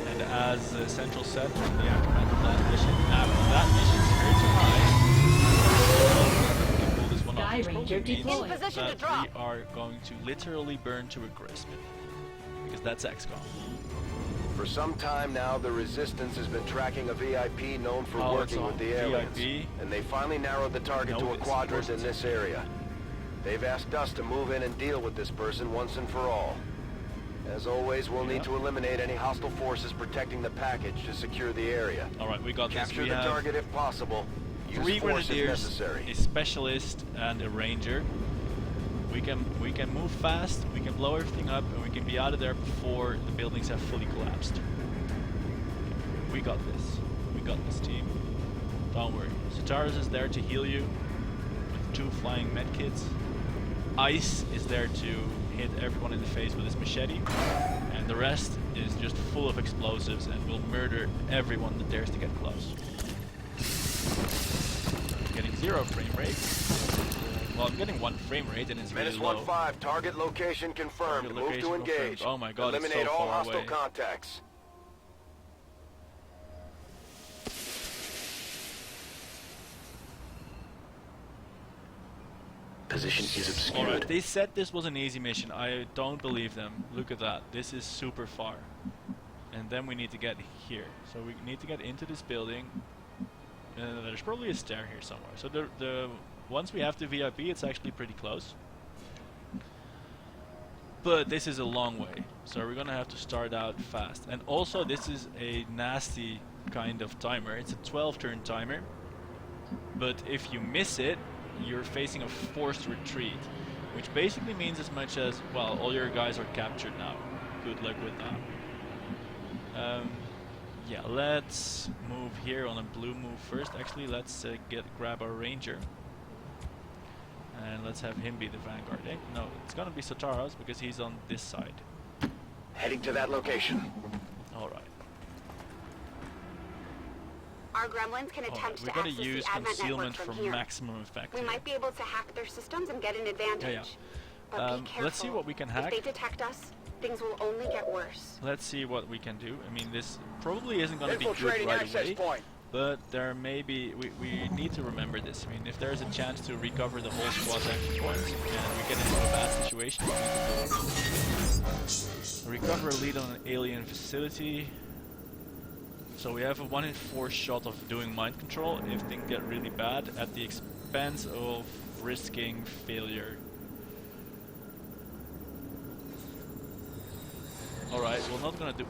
And as Central said in the aftermath of that mission, after that mission, very tonight, we can pull this one off. Which probably means that we are going to literally burn to a crisp. Because that's XCOM. For some time now, the Resistance has been tracking a VIP known for working with the aliens. VIP. And they finally narrowed the target to a quadrant in this area. They've asked us to move in and deal with this person once and for all. As always, we'll need to eliminate any hostile forces protecting the package to secure the area. Alright, we got Capture this. the target if possible. Use 3 force if grenadiers, necessary. a specialist, and a ranger. We can move fast, we can blow everything up, and we can be out of there before the buildings have fully collapsed. We got this. We got this, team. Don't worry. Sataras is there to heal you with 2 flying medkits. Ice is there to hit everyone in the face with his machete, and the rest is just full of explosives and will murder everyone that dares to get close. Getting 0 frame rate. Well, I'm getting 1 frame rate and it's really low. -15, target location confirmed. Target Move location to engage. confirmed. Oh my god, Eliminate it's so all far hostile away. contacts. Position is obscured. Alright, they said this was an easy mission. I don't believe them. Look at that. This is super far. And then we need to get here. So we need to get into this building. There's probably a stair here somewhere. So once we have the VIP, it's actually pretty close. But this is a long way. So we're gonna have to start out fast. And also this is a nasty kind of timer. It's a 12-turn timer. But if you miss it, you're facing a forced retreat, which basically means as much as, well, all your guys are captured now. Good luck with that. Yeah, let's move here on a blue move first. Actually, let's grab our ranger, and let's have him be the vanguard. Eh? No, it's gonna be Sataras because he's on this side. Heading to that location. All right. Our gremlins can attempt to we're gonna access use the advent concealment network for from here. maximum effect. We might be able to hack their systems and get an advantage. But be careful. Let's see what we can hack. If they detect us, things will only get worse. Let's see what we can do. I mean, this probably isn't going to be good right away, but there may be... We need to remember this. I mean, if there's a chance to recover the whole squad's action points and we get into a bad situation, we need to do it. Recover a lead on an alien facility. So we have a 1 in 4 shot of doing mind control if things get really bad at the expense of risking failure. Alright, we're not gonna do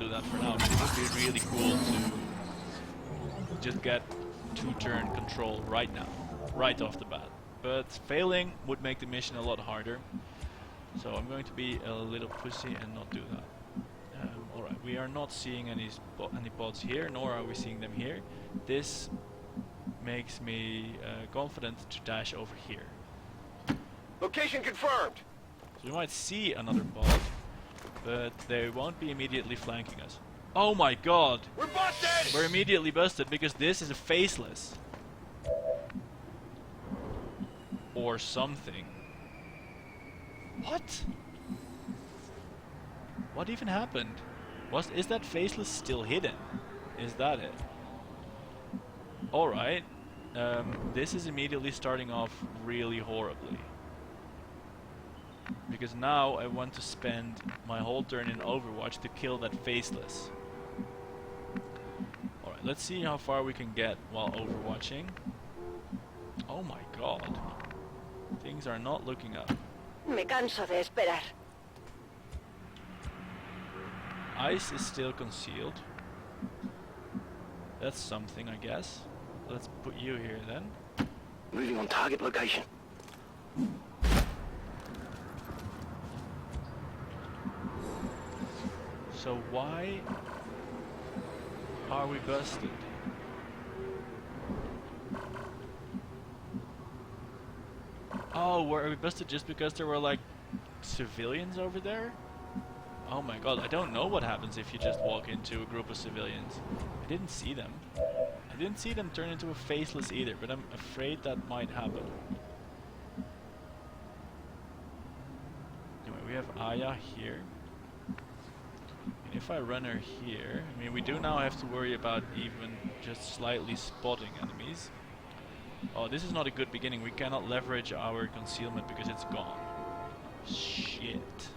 that for now. It would be really cool to just get 2-turn control right now, right off the bat. but failing would make the mission a lot harder. So I'm going to be a little pussy and not do that. Alright, we are not seeing any pods here, nor are we seeing them here. This makes me confident to dash over here. Location confirmed! So we might see another pod, but they won't be immediately flanking us. Oh my god! We're busted! We're immediately busted because this is a faceless. Or something. What? What even happened? Is that faceless still hidden? Is that it? Alright. This is immediately starting off really horribly. Because now I want to spend my whole turn in Overwatch to kill that faceless. Alright, let's see how far we can get while overwatching. Oh my god. Things are not looking up. Me canso de esperar. Ice is still concealed. That's something, I guess. Let's put you here then. Moving on target location. So why are we busted? Oh, were we busted just because there were like civilians over there? Oh my god, I don't know what happens if you just walk into a group of civilians. I didn't see them. I didn't see them turn into a faceless either, but I'm afraid that might happen. Anyway, we have Aya here. And if I run her here, I mean, we do now have to worry about even just slightly spotting enemies. Oh, this is not a good beginning. We cannot leverage our concealment because it's gone. Shit.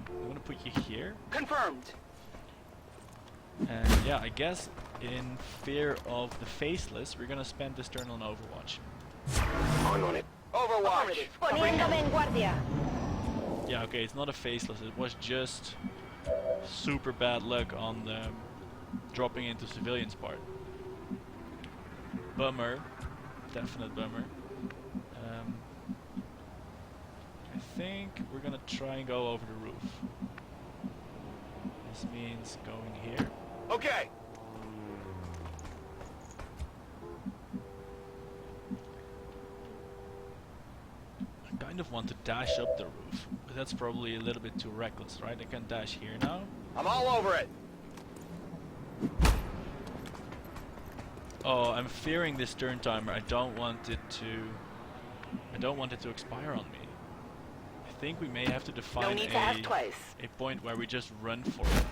I'm gonna put you here. Confirmed. And yeah, I guess in fear of the faceless, we're gonna spend this turn on Overwatch. On it. Overwatch! Poniéndome en guardia. Yeah, okay, it's not a faceless. It was just super bad luck on the dropping into civilians part. Bummer. Definite bummer. I think we're gonna try and go over the roof. This means going here. Okay! I kind of want to dash up the roof, but that's probably a little bit too reckless, right? I can dash here now. I'm all over it! Oh, I'm fearing this turn timer. I don't want it to expire on me. I think we may have to define No need to ask twice. a point where we just run for it.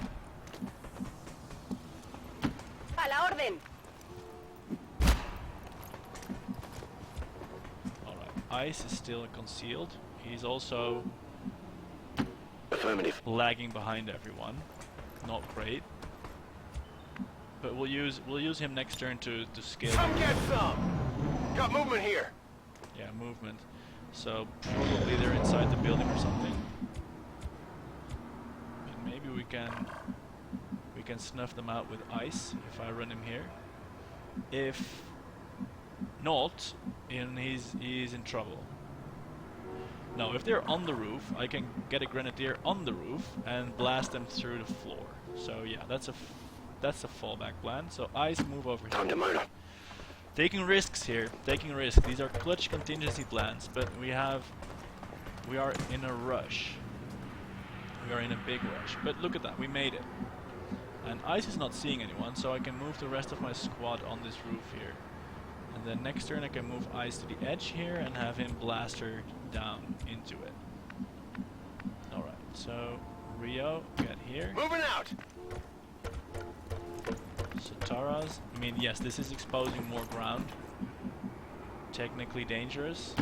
A la orden. Alright, Ice is still concealed. He's also Affirmative. lagging behind everyone. Not great. But we'll use him next turn to scale. Come get some! Got movement here! Yeah, movement. So probably they're inside the building or something. But maybe we can snuff them out with Ice if I run him here. If not, he's in trouble. No, if they're on the roof, I can get a grenadier on the roof and blast them through the floor. So yeah, that's a fallback plan. So Ice, move over here. Time to murder. Taking risks here, taking risks. These are clutch contingency plans, but we are in a rush. We are in a big rush. But look at that, we made it. And Ice is not seeing anyone, so I can move the rest of my squad on this roof here. And then next turn I can move Ice to the edge here and have him blast her down into it. Alright, so Rio, get here. Moving out! Sataras, I mean, yes, this is exposing more ground. Technically dangerous.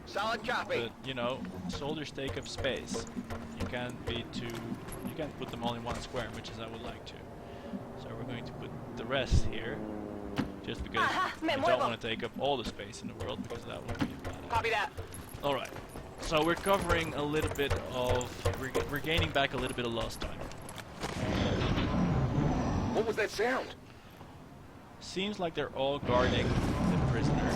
Solid copy. But, you know, soldiers take up space. You can't put them all in one square, much as I would like to. So we're going to put the rest here. Just because we don't want to take up all the space in the world, because that would be a bad idea. Copy that. Alright, so we're covering a little bit of... We're gaining back a little bit of lost time. What was that sound? Seems like they're all guarding the prisoner.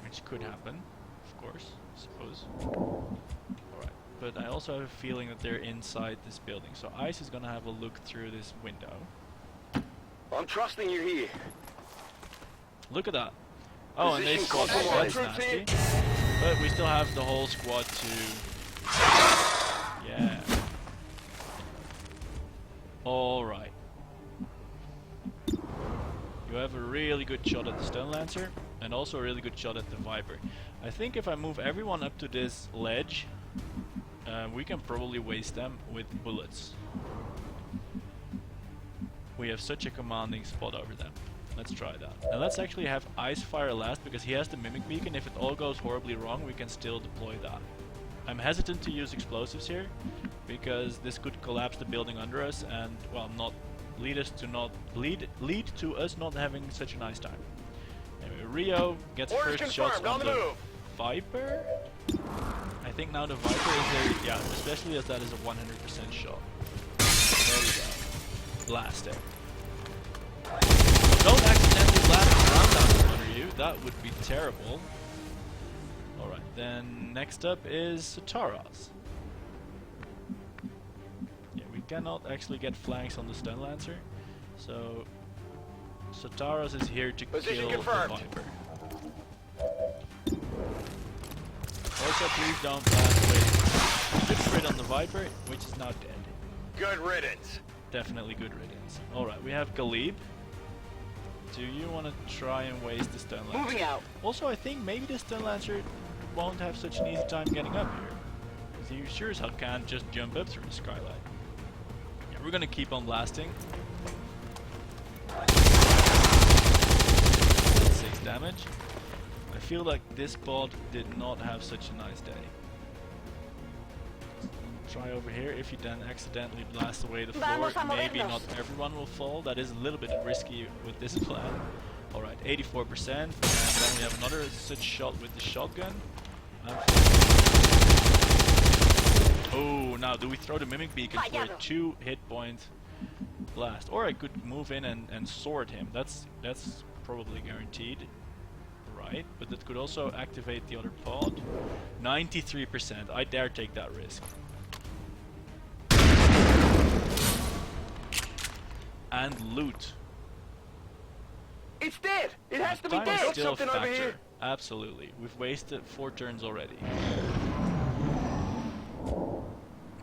which could happen, of course, I suppose. Alright, but I also have a feeling that they're inside this building, so Ice is gonna have a look through this window. I'm trusting you here. Look at that. Oh, and they squad. That's nasty. But we still have the whole squad to... Yeah. Alright. You have a really good shot at the Stone Lancer, and also a really good shot at the Viper. I think if I move everyone up to this ledge, we can probably waste them with bullets. We have such a commanding spot over them. Let's try that. And let's actually have Ice fire last, because he has the Mimic Beacon. If it all goes horribly wrong, we can still deploy that. I'm hesitant to use explosives here, because this could collapse the building under us and, well, lead to us not having such a nice time. Anyway, Rio gets first shots on the Viper. I think now the Viper is a, yeah, especially as that is a 100% shot. There we go. Blast it. Don't accidentally blast the ground out from under you, that would be terrible. Alright, then next up is Sataras. Yeah, we cannot actually get flanks on the Stun Lancer, so Sataras is here to kill the Viper. Also, please don't blast away. Good crit on the Viper, which is now dead. Good riddance. Definitely good riddance. Alright, we have Galib. Do you want to try and waste the Stun Lancer? Moving out. Also, I think maybe the Stun Lancer won't have such an easy time getting up here. Because you sure as hell can't just jump up through the skylight. Yeah, we're gonna keep on blasting. 6 damage. I feel like this bot did not have such a nice day. Try over here. If you then accidentally blast away the floor, maybe not everyone will fall. That is a little bit risky with this plan. Alright, 84%, and then we have another such shot with the shotgun. Oh, now do we throw the Mimic Beacon for a 2 hit point blast? Or I could move in and sword him. That's probably guaranteed. Right, but that could also activate the other pod. 93%, I dare take that risk. And loot. It's dead! It has to be Time dead! is still a Something over factor. here! Absolutely. We've wasted 4 turns already.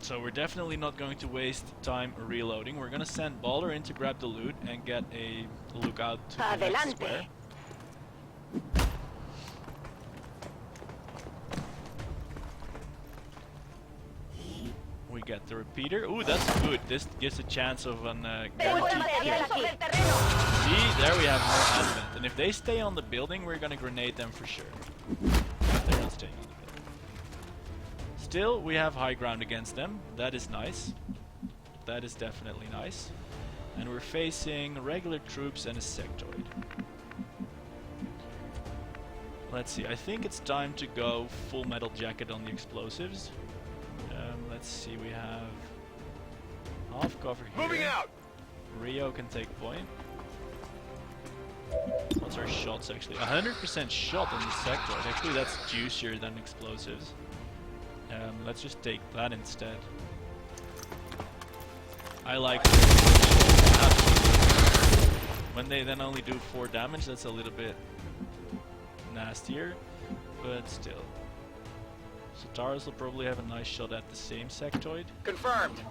So we're definitely not going to waste time reloading. We're gonna send Balder in to grab the loot and get a look out to the next square. We get the repeater. Ooh, that's good. This gives a chance of an guaranteed kill. See, there we have more advent. And if they stay on the building, we're gonna grenade them for sure. But they're not staying on the building. Still, we have high ground against them. That is nice. That is definitely nice. And we're facing regular troops and a sectoid. Let's see, I think it's time to go full metal jacket on the explosives. Let's see, we have half cover here. Moving out! Rio can take point. What's our shots actually? 100% shot on the sectoid. Actually, that's juicier than explosives. Let's just take that instead. I like when they then only do 4 damage, that's a little bit nastier, but still. Sataras will probably have a nice shot at the same sectoid. Confirmed.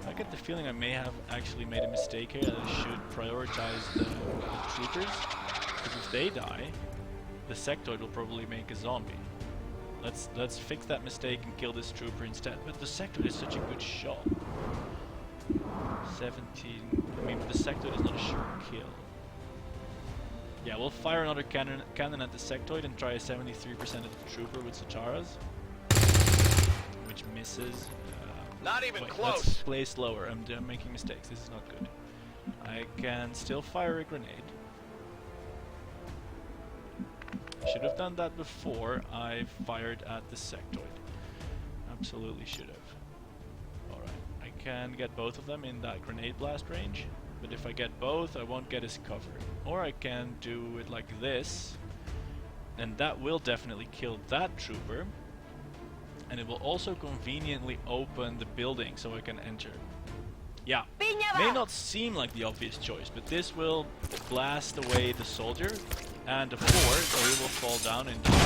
I get the feeling I may have actually made a mistake here, that I should prioritize the troopers. Because if they die, the sectoid will probably make a zombie. Let's fix that mistake and kill this trooper instead. But the sectoid is such a good shot. 17. I mean, the sectoid is not a sure kill. Yeah, we'll fire another cannon at the sectoid and try a 73% of the trooper with Sataras, which misses. Not even close. Let's play slower. I'm making mistakes. This is not good. I can still fire a grenade. Should have done that before I fired at the sectoid. Absolutely should have. Alright, I can get both of them in that grenade blast range. But if I get both, I won't get his cover. Or I can do it like this And that will definitely kill that trooper. And it will also conveniently open the building so I can enter. Yeah, may not seem like the obvious choice, but this will blast away the soldier and the fort, so he will fall down into it.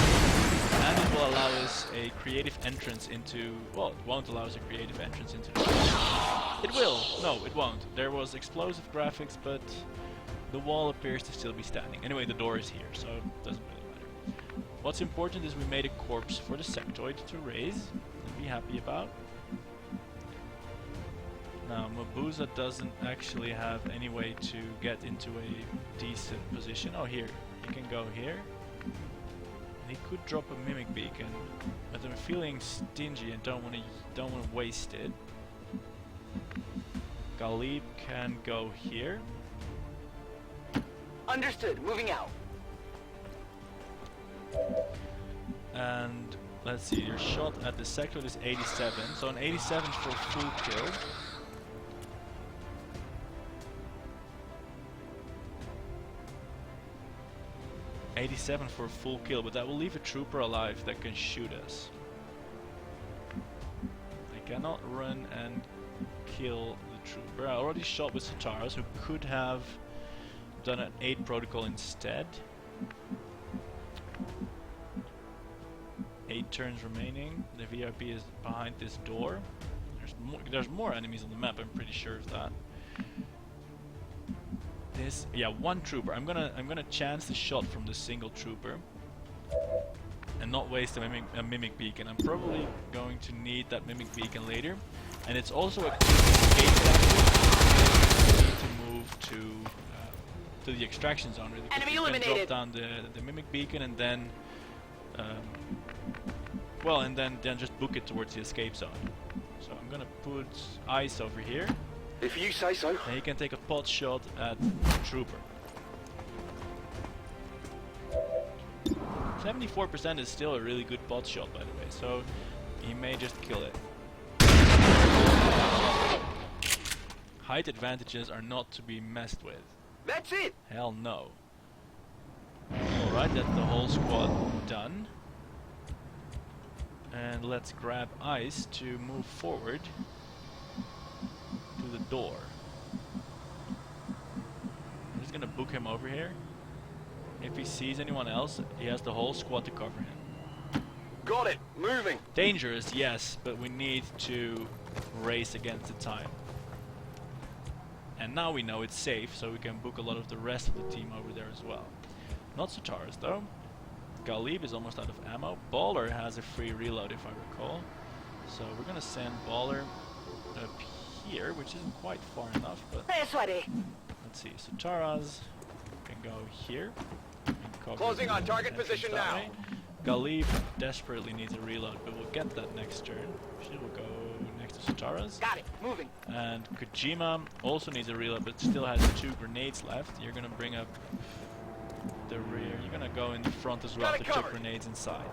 And it will allow us a creative entrance into... Well, it won't allow us a creative entrance into the wall. It will! No, it won't. There was explosive graphics, but the wall appears to still be standing. Anyway, the door is here, so it doesn't really matter. What's important is we made a corpse for the sectoid to raise and be happy about. Now, Mabuza doesn't actually have any way to get into a decent position. Oh, here. He can go here. And he could drop a mimic beacon, but I'm feeling stingy and don't want to waste it. Galib can go here. Understood. Moving out. And let's see, your shot at the sector is 87, so an 87 for full kill. $87 for a full kill, but that will leave a trooper alive that can shoot us. I cannot run and kill the trooper. I already shot with Sataras, who could have done an 8 protocol instead. 8 turns remaining. The VIP is behind this door. There's more enemies on the map, I'm pretty sure of that. This, yeah, one trooper. I'm gonna chance the shot from the single trooper and not waste a mimic beacon. I'm probably going to need that mimic beacon later, and it's also a escape tactic. We need to move to the extraction zone. Really, enemy you eliminated. can drop down the mimic beacon and then well, and then just book it towards the escape zone. So I'm gonna put ice over here. If you say so. And he can take a pot shot at the trooper. 74% is still a really good pot shot, by the way, so he may just kill it. Height advantages are not to be messed with. That's it! Hell no. Alright, that's the whole squad done. And let's grab ice to move forward to the door. I'm just gonna book him over here. If he sees anyone else, he has the whole squad to cover him. Got it! Moving! Dangerous, yes, but we need to race against the time. And now we know it's safe, so we can book a lot of the rest of the team over there as well. Not Sataras though. Galib is almost out of ammo. Baller has a free reload if I recall. So we're gonna send Baller up here, which isn't quite far enough, but let's see. Sataras can go here. Closing on target position now. Galib desperately needs a reload, but we'll get that next turn. She will go next to Sataras. Got it. Moving. And Kojima also needs a reload, but still has 2 grenades left. You're gonna bring up the rear. You're gonna go in the front as well to chuck grenades inside.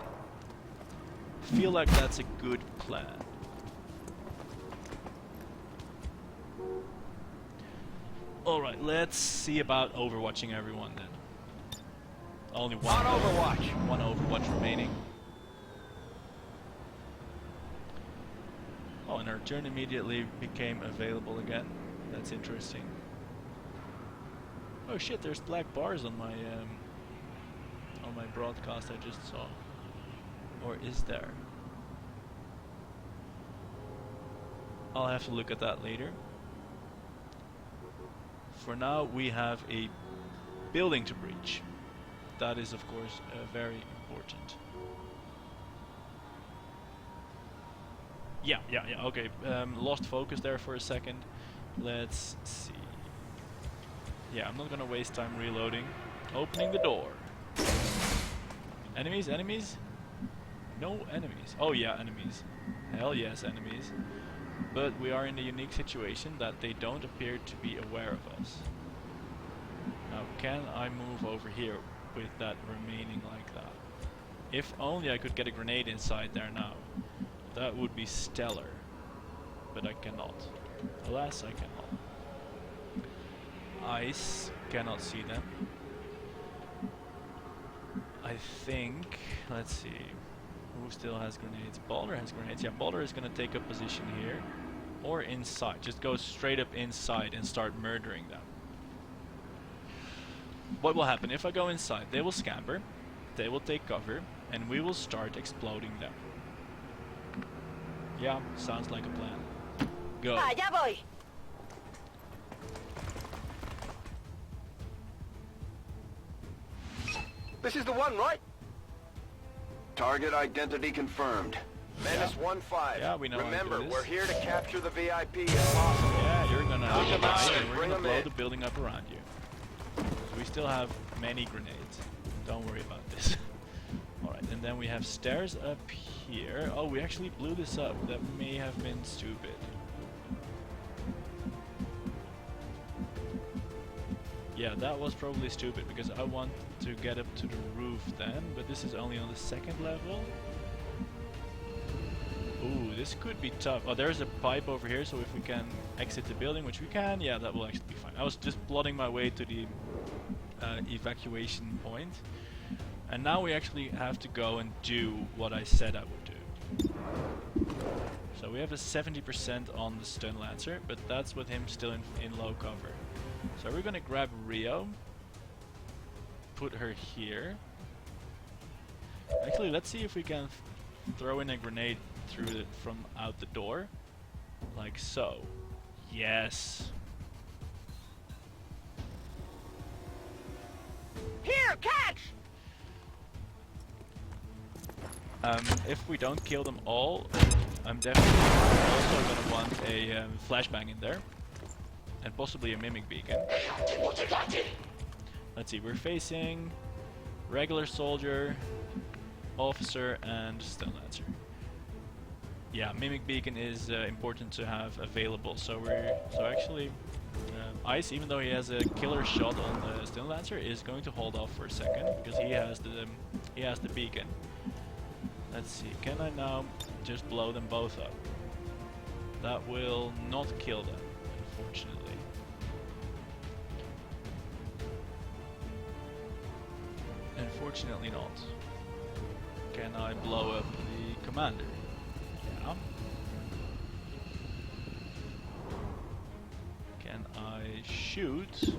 Feel like that's a good plan. Alright, let's see about overwatching everyone then. Only one Overwatch. One Overwatch remaining. Oh, and our turn immediately became available again. That's interesting. Oh shit, there's black bars on my broadcast I just saw. Or is there? I'll have to look at that later. For now, we have a building to breach. That is, of course, very important. Yeah, okay. Lost focus there for a second. Let's see. Yeah, I'm not gonna waste time reloading. Opening the door. Enemies, enemies? No enemies. Oh yeah, enemies. Hell yes, enemies. But we are in a unique situation that they don't appear to be aware of us. Now, can I move over here with that remaining like that? If only I could get a grenade inside there now. That would be stellar. But I cannot. Alas, I cannot. Ice, cannot see them. I I think, let's see, who still has grenades? Balder has grenades. Yeah, Balder is gonna take a position here. Or inside. Just go straight up inside and start murdering them. What will happen if I go inside? They will scamper, they will take cover, and we will start exploding them. Yeah, sounds like a plan. Go. Allá voy. This is the one, right? Target identity confirmed. Menace 1-5. Yeah, we know. Remember, we're here to capture the VIP if possible. Yeah, you're gonna Knock them out and and we're bring gonna them blow in. the building up around you. So we still have many grenades. Don't worry about this. Alright, and then we have stairs up here. Oh, we actually blew this up. That may have been stupid. Yeah, that was probably stupid because I want to get up to the roof then, but this is only on the second level. Ooh, this could be tough. Oh, there's a pipe over here, so if we can exit the building, which we can, yeah, that will actually be fine. I was just plotting my way to the evacuation point. And now we actually have to go and do what I said I would do. So we have a 70% on the stun lancer, but that's with him still in low cover. So we're gonna grab Rio, put her here. Actually, let's see if we can throw in a grenade through it from out the door, like so. Yes. Here, catch! If we don't kill them all, I'm definitely also gonna want a flashbang in there. And possibly a mimic beacon. Let's see, we're facing regular soldier, officer, and stun lancer. Yeah, mimic beacon is important to have available. So actually, Ice, even though he has a killer shot on the stun lancer, is going to hold off for a second because he has the beacon. Let's see, can I now just blow them both up? That will not kill them, unfortunately. Unfortunately not. Can I blow up the commander? Yeah. Can I shoot?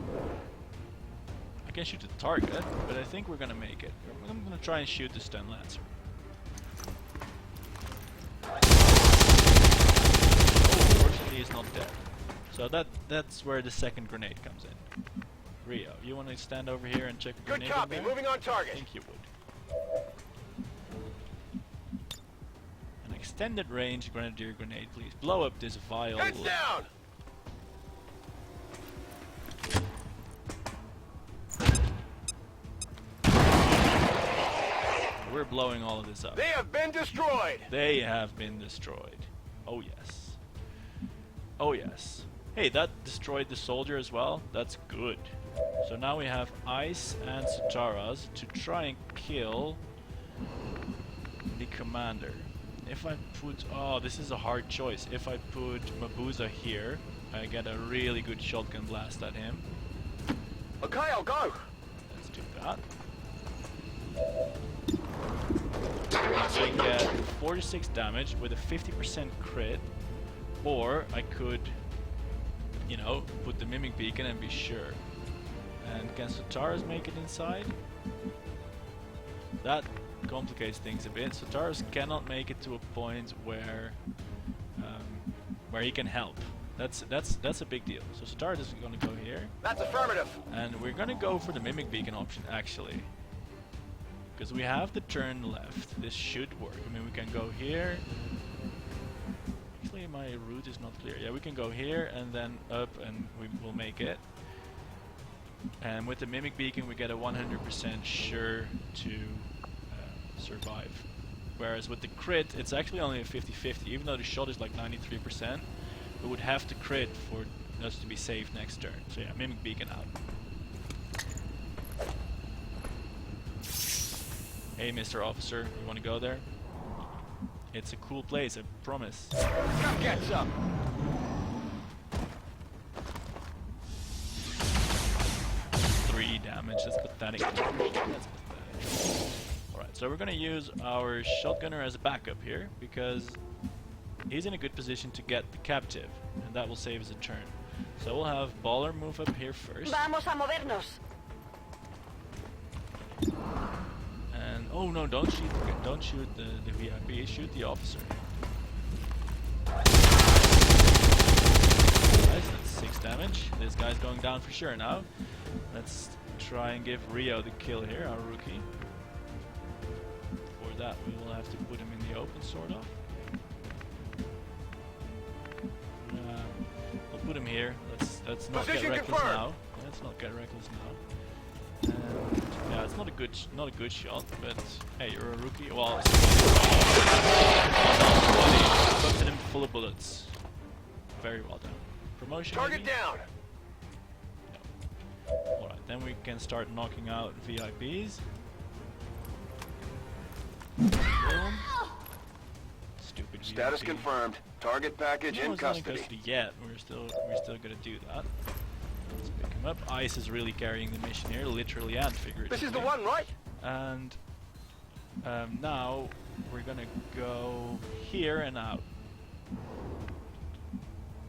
I can shoot the target, but I think we're gonna make it. I'm gonna try and shoot the stun lancer. Oh, unfortunately he's not dead. So that's where the second grenade comes in. Rio, you want to stand over here and check the grenade? Good copy. Moving on target. I think you would. An extended range grenadier grenade, please. Blow up this vial. Heads down. We're blowing all of this up. They have been destroyed. They have been destroyed. Oh yes. Oh yes. Hey, that destroyed the soldier as well. That's good. So now we have Ice and Sutaras to try and kill the commander. If I put... Oh, this is a hard choice. If I put Mabuza here, I get a really good shotgun blast at him. Okay, I'll go. Let's do that. I get 46 damage with a 50% crit. Or I could, you know, put the Mimic Beacon and be sure. And can Sutaras make it inside? That complicates things a bit. Sutaras cannot make it to a point where he can help. That's a big deal. So Sutaras is going to go here. That's affirmative. And we're going to go for the Mimic Beacon option actually. Because we have the turn left. This should work. I mean, we can go here. Actually, my route is not clear. Yeah, we can go here and then up and we will make it. And with the Mimic Beacon we get a 100% sure to survive. Whereas with the crit it's actually only a 50-50. Even though the shot is like 93%, we would have to crit for us to be safe next turn. So yeah, Mimic Beacon out. Hey Mr. Officer, you want to go there? It's a cool place, I promise. Come get some. 3 damage, that's pathetic. That's pathetic. So we're gonna use our shotgunner as a backup here, because he's in a good position to get the captive, and that will save us a turn. So we'll have Baller move up here first. Vamos a movernos. And oh no, don't shoot the VIP, shoot the officer. Nice, that's 6 damage. This guy's going down for sure now. Let's try and give Rio the kill here, our rookie. For that we will have to put him in the open, sort of. We'll put him here. Let's not get reckless now. Let's not get reckless now. And yeah, it's not a good shot, but hey, you're a rookie. Well, busted him full of bullets. Very well done. Promotion. Target maybe? down. No. All right, then we can start knocking out VIPs. Boom. Stupid Status VIP. confirmed. Target package in custody. Yet. We're still gonna do that. Let's pick him up. Ice is really carrying the mission here, literally and figuratively. This is the one, right? And now we're gonna go here and out.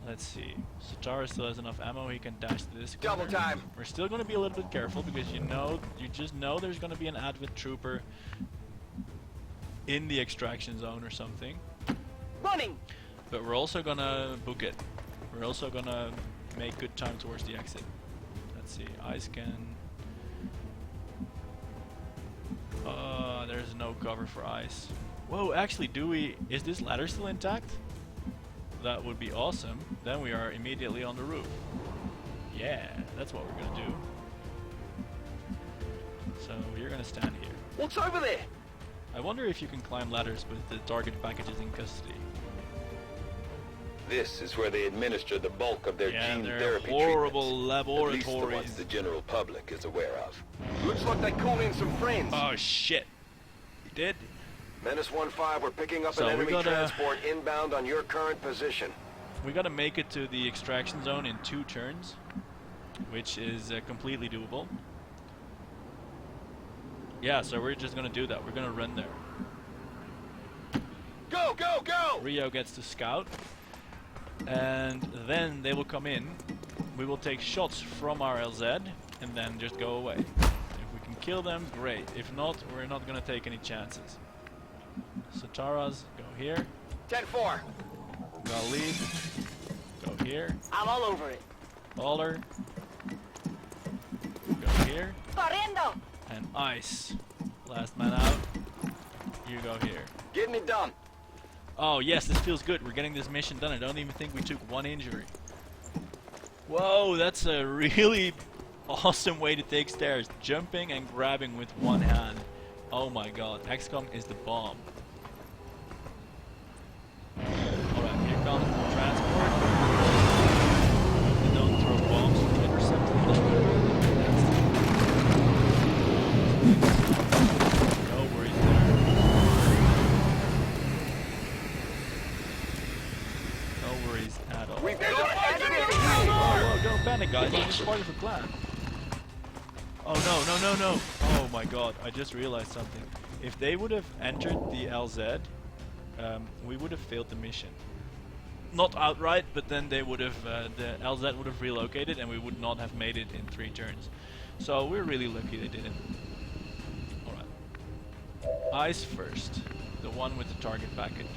Let's see. Satara still has enough ammo. He can dash to this corner. Double time. We're still gonna be a little bit careful because you just know there's gonna be an Advent trooper in the extraction zone or something. Running. But we're also gonna book it. We're also gonna make good time towards the exit. Let's see, Ice can... there's no cover for Ice. Whoa, actually, is this ladder still intact? That would be awesome. Then we are immediately on the roof. Yeah, that's what we're gonna do. So you're gonna stand here. What's over there? I wonder if you can climb ladders with the target packages in custody. This is where they administer the bulk of their gene they're therapy horrible treatments. laboratories. At least the ones the general public is aware of. Looks like they called in some friends. Oh shit! He did. Menace 1-5, we're picking up So an we enemy gotta- transport inbound on your current position. We gotta make it to the extraction zone in 2 turns, which is completely doable. Yeah, so we're just gonna do that. We're gonna run there. Go, go, go! Rio gets to scout, and then they will come in. We will take shots from our LZ, and then just go away. If we can kill them, great. If not, we're not gonna take any chances. Sataras, go here. 10-4. Galid, go here. I'm all over it. Baller, go here. Corriendo. And Ice, last man out. You go here. Getting it done. Oh yes, this feels good. We're getting this mission done. I don't even think we took 1 injury. Whoa, that's a really awesome way to take stairs. Jumping and grabbing with 1 hand. Oh my god, XCOM is the bomb. Alright, here comes the transport. They don't throw bombs to intercept them. No worries there. No worries at all. Whoa, don't panic guys, this is part of the plan. Oh no. Oh my god, I just realized something. If they would have entered the LZ, we would have failed the mission. Not outright, but then they would have, the LZ would have relocated and we would not have made it in 3 turns. So we're really lucky they didn't. Alright. Ice first. The one with the target package.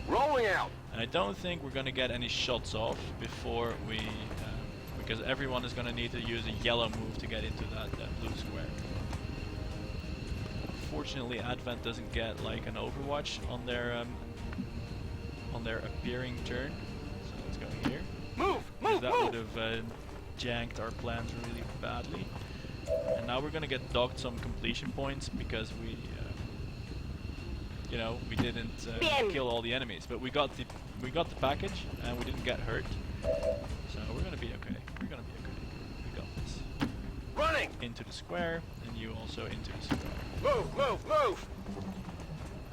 Rolling out. And I don't think we're gonna get any shots off before we, because everyone is gonna need to use a yellow move to get into that blue square. Fortunately, Advent doesn't get like an Overwatch on their appearing turn. So let's go here. Move, That would have janked our plans really badly. And now we're gonna get docked some completion points because we, you know, we didn't kill all the enemies, but we got the package and we didn't get hurt. So we're gonna be okay. We're gonna be okay. We got this. Running. Into the square, and you also into the square. Move.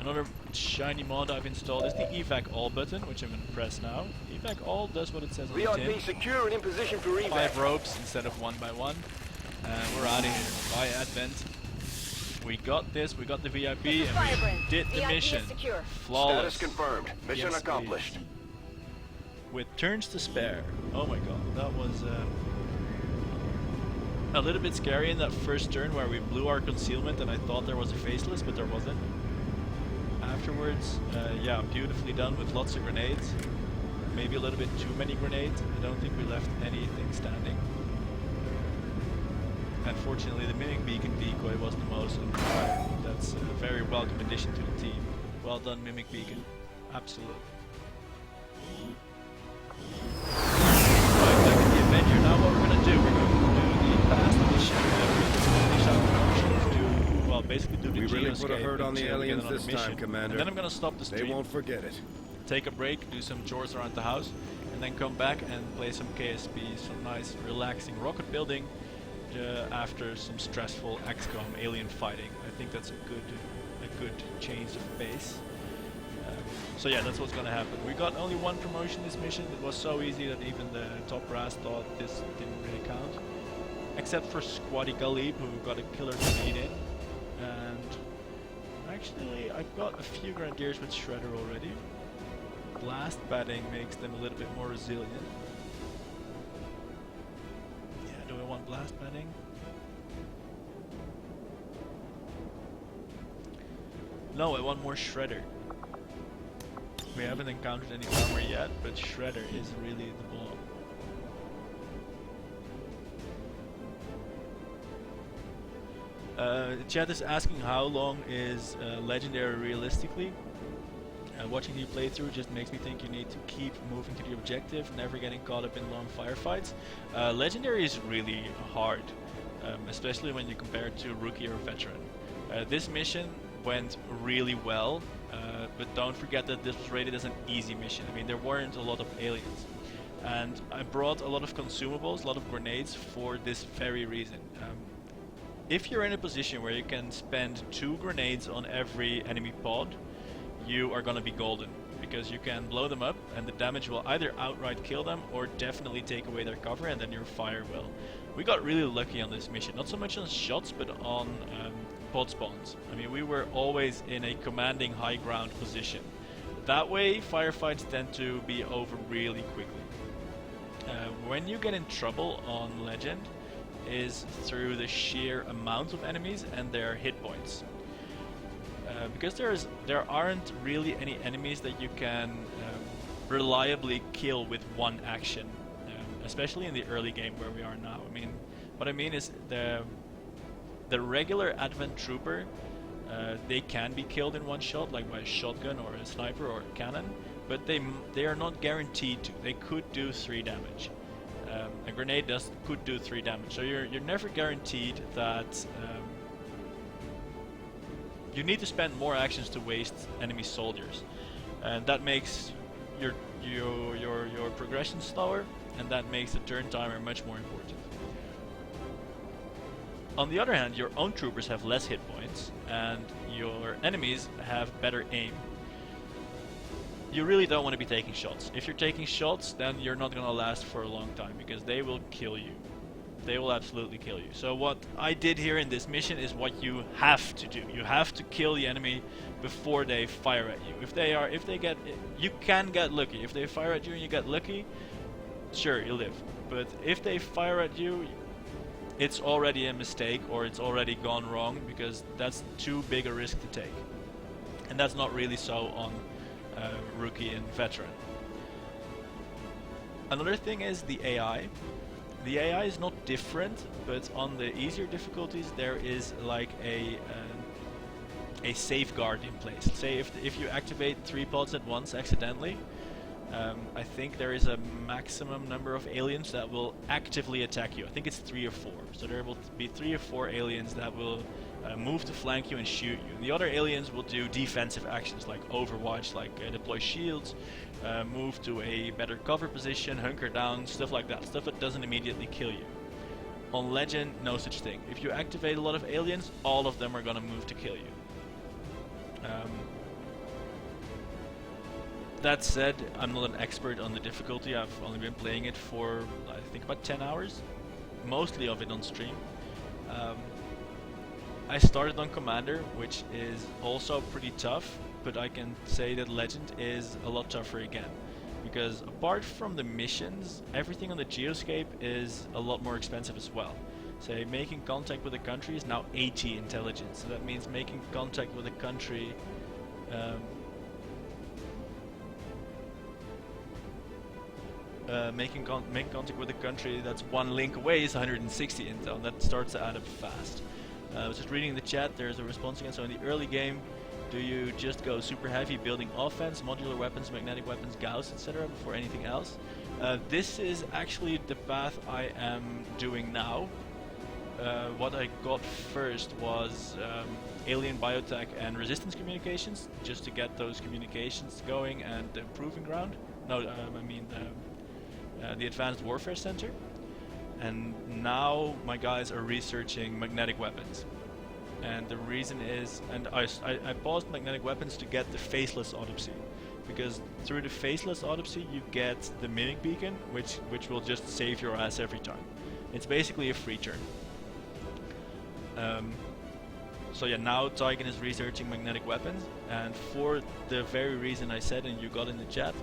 Another shiny mod I've installed is the evac all button, which I'm going to press now. Evac all does what it says on the tin. VIP secure and in position for evac. 5 ropes instead of 1 by 1. And we're out of here. Bye, Advent. We got this, we got the VIP, and we did the mission. Flawless. Status confirmed. Mission accomplished. Please. With turns to spare. Oh my god, that was a little bit scary in that first turn where we blew our concealment and I thought there was a faceless, but there wasn't. Afterwards, yeah, beautifully done with lots of grenades. Maybe a little bit too many grenades. I don't think we left anything standing. Unfortunately, the Mimic Beacon decoy was the most under fire. That's a very welcome addition to the team. Well done, Mimic Beacon. Absolutely. Right, back in the Avenger. Now what we're going to do, we're going to do the fast mission. Finish out the promotions, well, basically do the We really put a hurt on the aliens this time, Commander. And then I'm going to stop the stream. They won't forget it. Take a break, do some chores around the house, and then come back and play some KSP, some nice relaxing rocket building after some stressful XCOM alien fighting. I think that's a good change of pace. So yeah, that's what's gonna happen. We got only one promotion this mission. It was so easy that even the top brass thought this didn't really count. Except for Squatty Galib, who got a killer grenade in. And actually, I've got a few Grenadiers with Shredder already. Blast batting makes them a little bit more resilient. Yeah, do I want blast batting? No, I want more Shredder. We haven't encountered any armor yet, but Shredder is really the bomb. Chat is asking how long is Legendary realistically. Watching you play through just makes me think you need to keep moving to the objective, never getting caught up in long firefights. Legendary is really hard, especially when you compare it to Rookie or Veteran. This mission went really well, but don't forget that this was rated as an easy mission. I mean, there weren't a lot of aliens. And I brought a lot of consumables, a lot of grenades for this very reason. If you're in a position where you can spend 2 grenades on every enemy pod, you are gonna be golden, because you can blow them up and the damage will either outright kill them or definitely take away their cover, and then your fire will. We got really lucky on this mission, not so much on shots but on pod spawns. I mean, we were always in a commanding high ground position. That way firefights tend to be over really quickly. When you get in trouble on Legend is through the sheer amount of enemies and their hit points. Because there aren't really any enemies that you can reliably kill with one action, especially in the early game where we are now. I mean, what I mean is the regular Advent Trooper, they can be killed in one shot, like by a shotgun or a sniper or a cannon, but they are not guaranteed to. They could do 3 damage. A grenade could do 3 damage, so you're never guaranteed that. You need to spend more actions to waste enemy soldiers, and that makes your progression slower, and that makes the turn timer much more important. On the other hand, your own troopers have less hit points, and your enemies have better aim. You really don't want to be taking shots. If you're taking shots, then you're not going to last for a long time, because they will kill you. They will absolutely kill you. So what I did here in this mission is what you have to do. You have to kill the enemy before they fire at you. You can get lucky. If they fire at you and you get lucky, sure, you live. But if they fire at you, it's already a mistake, or it's already gone wrong, because that's too big a risk to take. And that's not really so on Rookie and Veteran. Another thing is the AI. The AI is not different, but on the easier difficulties there is like a safeguard in place. Say if you activate 3 pods at once accidentally, I think there is a maximum number of aliens that will actively attack you. I think it's 3 or 4. So there will be 3 or 4 aliens that will move to flank you and shoot you. And the other aliens will do defensive actions like Overwatch, like deploy shields, move to a better cover position, hunker down, stuff like that. Stuff that doesn't immediately kill you. On Legend, no such thing. If you activate a lot of aliens, all of them are gonna move to kill you. That said, I'm not an expert on the difficulty. I've only been playing it for, I think, about 10 hours. Mostly of it on stream. I started on Commander, which is also pretty tough, but I can say that Legend is a lot tougher again. Because apart from the missions, everything on the geoscape is a lot more expensive as well. Say, making contact with a country is now 80 intelligence, so that means making contact with a country making contact with a country that's one link away is 160 intel, and that starts to add up fast. I was just reading the chat, there's a response again. So in the early game, do you just go super heavy building offense, modular weapons, magnetic weapons, Gauss, etc. before anything else? This is actually the path I am doing now. What I got first was alien biotech and resistance communications, just to get those communications going and the proving ground. No, I mean the Advanced Warfare Center. And now my guys are researching magnetic weapons. And the reason is, and I paused magnetic weapons to get the faceless autopsy, because through the faceless autopsy you get the mimic beacon, which will just save your ass every time. It's basically a free turn. So yeah, now Tygan is researching magnetic weapons, and for the very reason I said and you got in the chat,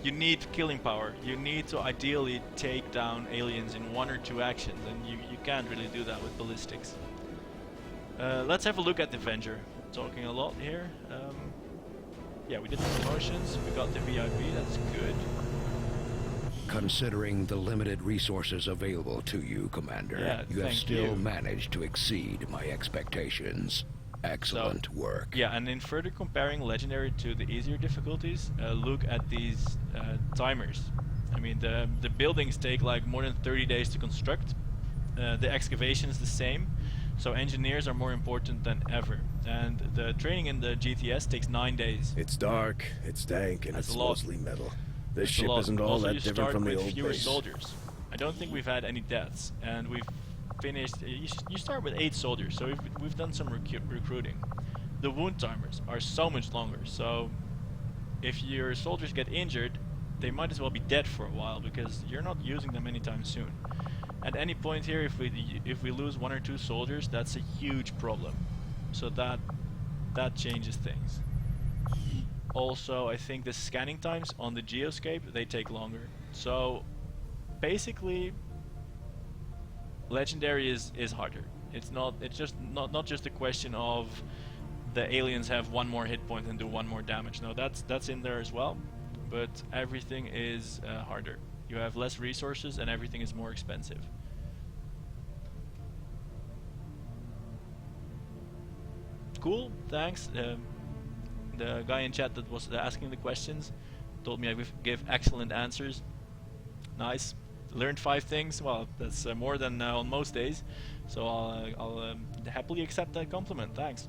you need killing power. You need to ideally take down aliens in 1 or 2 actions, and you can't really do that with ballistics. Let's have a look at the Avenger. Talking a lot here. Yeah, we did the promotions, we got the VIP, that's good. Considering the limited resources available to you, Commander, you have still managed to exceed my expectations. Excellent work. Yeah, and in further comparing Legendary to the easier difficulties, look at these timers. I mean, the buildings take like more than 30 days to construct. The excavation is the same, so engineers are more important than ever. And the training in the GTS takes 9 days. It's dark, it's dank, and it's mostly metal. This ship isn't all that different from the old fewer base. Soldiers. I don't think we've had any deaths, and we've finished. You start with 8 soldiers, so we've done some recruiting. The wound timers are so much longer, so if your soldiers get injured, they might as well be dead for a while because you're not using them anytime soon. At any point here, if we lose 1 or 2 soldiers, that's a huge problem. So that changes things. Also, I think the scanning times on the geoscape, they take longer. So basically, Legendary is harder. It's just not just a question of the aliens have 1 more hit point and do 1 more damage. No, that's in there as well, but everything is harder. You have less resources and everything is more expensive. Cool, thanks. The guy in chat that was asking the questions told me I give excellent answers. Nice. Learned 5 things. Well, that's more than on most days. So I'll happily accept that compliment. Thanks.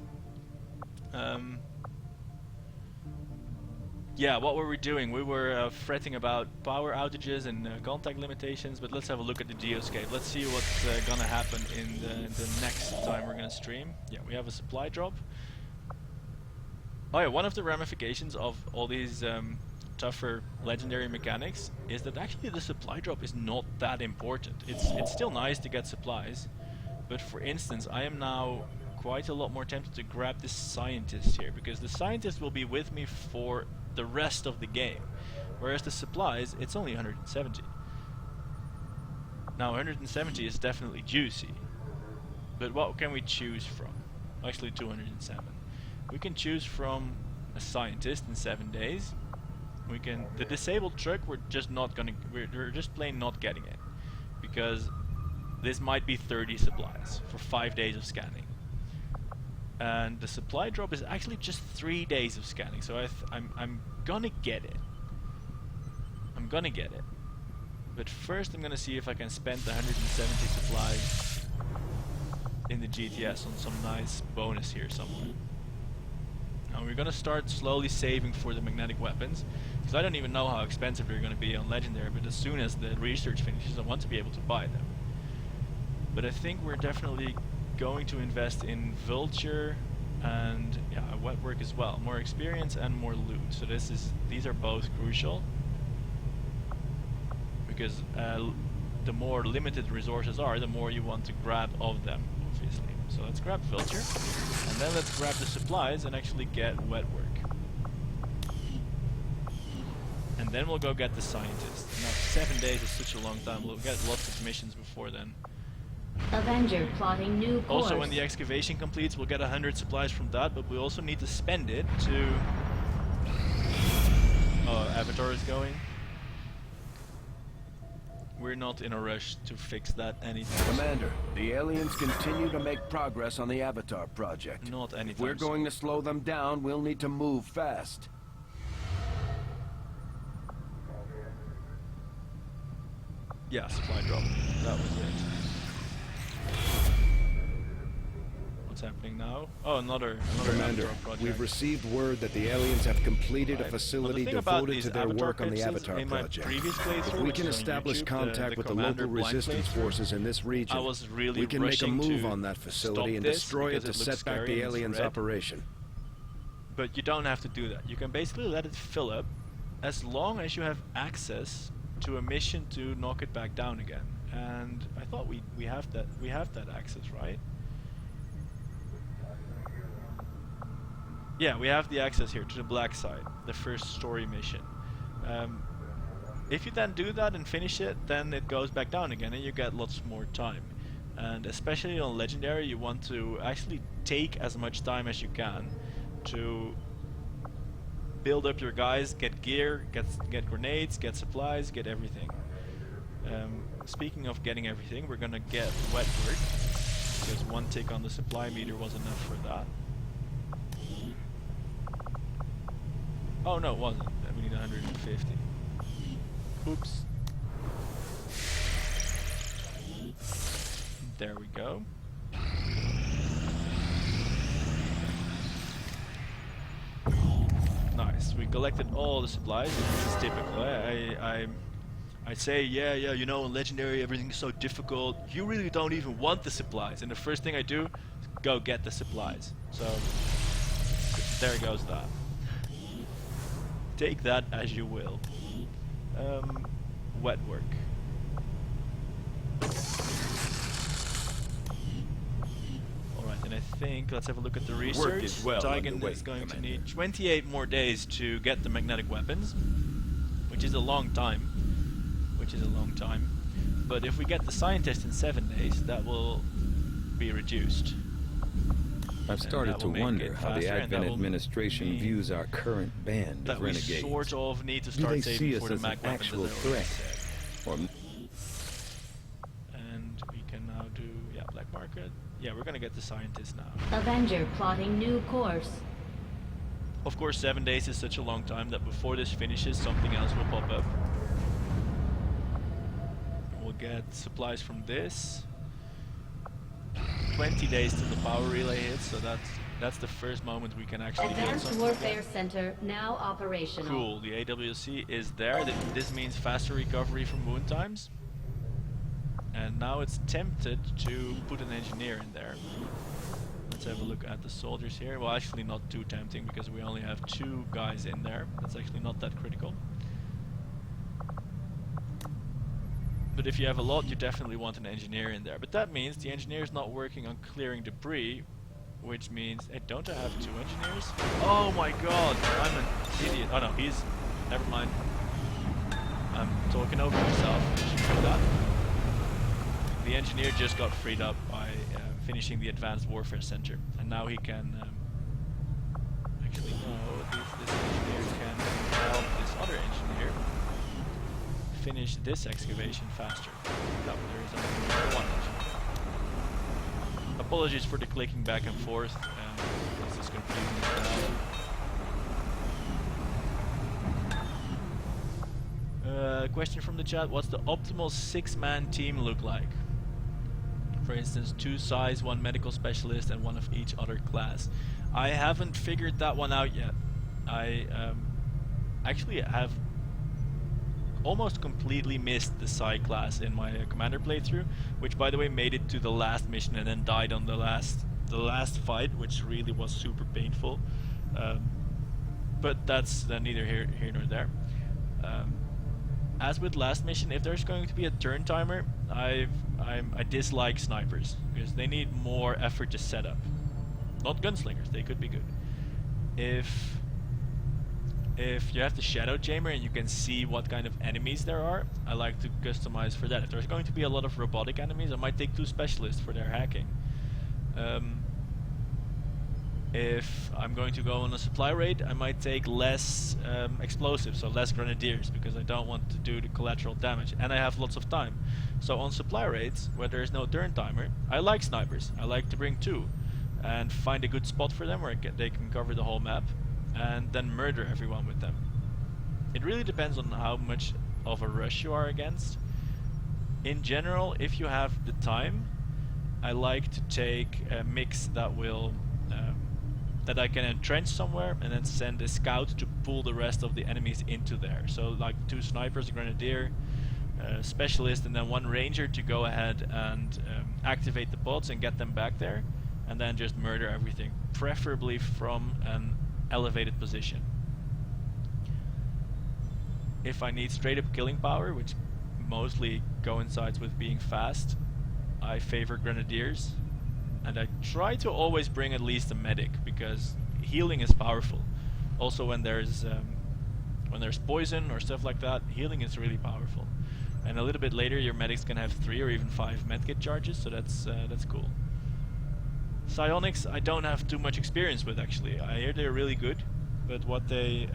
Yeah, what were we doing? We were fretting about power outages and contact limitations, but let's have a look at the geoscape. Let's see what's gonna happen in the next time we're gonna stream. Yeah, we have a supply drop. Oh yeah, one of the ramifications of all these tougher Legendary mechanics is that actually the supply drop is not that important. It's still nice to get supplies, but for instance, I am now quite a lot more tempted to grab this scientist here, because the scientist will be with me for the rest of the game, whereas the supplies, it's only 170. Now 170 is definitely juicy, but what can we choose from? Actually 207. We can choose from a scientist in 7 days. We can the disabled truck. We're just not gonna. We're just plain not getting it, because this might be 30 supplies for 5 days of scanning, and the supply drop is actually just 3 days of scanning. So I'm gonna get it. I'm gonna get it. But first, I'm gonna see if I can spend the 170 supplies in the GTS on some nice bonus here somewhere. Now we're gonna start slowly saving for the magnetic weapons, because I don't even know how expensive they're gonna be on Legendary, but as soon as the research finishes I want to be able to buy them. But I think we're definitely going to invest in Vulture and wet work as well. More experience and more loot. So these are both crucial, because the more limited resources are, the more you want to grab of them, obviously. So let's grab filter, and then let's grab the supplies and actually get wet work. And then we'll go get the scientist. Now 7 days is such a long time, we'll get lots of missions before then. Avenger plotting new course. Also, when the excavation completes, we'll get 100 supplies from that, but we also need to spend it to... Oh, Avatar is going. We're not in a rush to fix that anytime. Commander, the aliens continue to make progress on the Avatar project. Not anytime. If we're going to slow them down, we'll need to move fast. Yeah, supply drop. That was it. What's happening now? Oh, another Commander, project. we've received word that the aliens have completed a facility devoted to their work on the Avatar project. If we can establish contact with the local resistance forces in this region, we can make a move on that facility and destroy it to set back the aliens' operation. But you don't have to do that. You can basically let it fill up as long as you have access to a mission to knock it back down again. And I thought we have that access, right? Yeah, we have the access here to the black side, the first story mission. If you then do that and finish it, then it goes back down again and you get lots more time. And especially on Legendary, you want to actually take as much time as you can to build up your guys, get gear, get grenades, get supplies, get everything. Speaking of getting everything, we're gonna get wet work, because one tick on the supply meter was enough for that. Oh no, it wasn't. We need 150. Oops. There we go. Nice. We collected all the supplies. This is typical. I say, yeah, you know, in Legendary everything's so difficult. You really don't even want the supplies. And the first thing I do is go get the supplies. So there goes that. Take that as you will. Wet work. Alright, and I think let's have a look at the research. Work is well Tigan is going to need 28 more days to get the magnetic weapons, which is a long time. But if we get the scientist in 7 days, that will be reduced. I've started to wonder how the Advent administration views our current band of renegades. We sort of need to Do start they saving see us for the as mag an weapons, actual as I already threat? said. Or And we can now do, yeah, black market. Yeah, we're gonna get the scientist now. Avenger plotting new course. Of course, 7 days is such a long time that before this finishes, something else will pop up. We'll get supplies from this. 20 days till the power relay hits, so that's the first moment we can actually build Advanced something Warfare again. Center now operational. Cool, the AWC is there. This means faster recovery from wound times. And now it's tempted to put an engineer in there. Let's have a look at the soldiers here. Well, actually not too tempting because we only have 2 guys in there. That's actually not that critical. But if you have a lot, you definitely want an engineer in there. But that means the engineer is not working on clearing debris, which means... Hey, don't I have 2 engineers? Oh my god, I'm an idiot. Oh no, he's... Never mind. I'm talking over myself. I should do that. The engineer just got freed up by finishing the Advanced Warfare Center. And now he can... actually, no, this engineer can help this other engineer finish this excavation faster. That there is only 1 engineer. Apologies for the clicking back and forth. This is confusing as hell. Question from the chat: what's the optimal 6-man team look like? For instance, 2 size, 1 medical specialist, and 1 of each other class. I haven't figured that one out yet. I actually have almost completely missed the Psi class in my commander playthrough, which by the way made it to the last mission and then died on the last fight, which really was super painful. But that's neither here nor there. as with last mission, if there's going to be a turn timer, I dislike snipers because they need more effort to set up. Not gunslingers, they could be good. If you have the shadow chamber and you can see what kind of enemies there are, I like to customize for that. If there's going to be a lot of robotic enemies, I might take 2 specialists for their hacking. If I'm going to go on a supply raid, I might take less explosives, so less grenadiers, because I don't want to do the collateral damage, and I have lots of time. So on supply raids, where there is no turn timer, I like snipers. I like to bring 2 and find a good spot for them where they can cover the whole map, and then murder everyone with them. It really depends on how much of a rush you are against. In general, if you have the time, I like to take a mix that will that I can entrench somewhere and then send a scout to pull the rest of the enemies into there. So like 2 snipers, a grenadier, a specialist, and then 1 ranger to go ahead and activate the bots and get them back there, and then just murder everything, preferably from an elevated position. If I need straight up killing power, which mostly coincides with being fast, I favor grenadiers, and I try to always bring at least a medic, because healing is powerful. Also when there's poison or stuff like that, healing is really powerful. And a little bit later your medics can have 3 or even 5 medkit charges, so that's cool. Psionics I don't have too much experience with, actually. I hear they're really good, but what they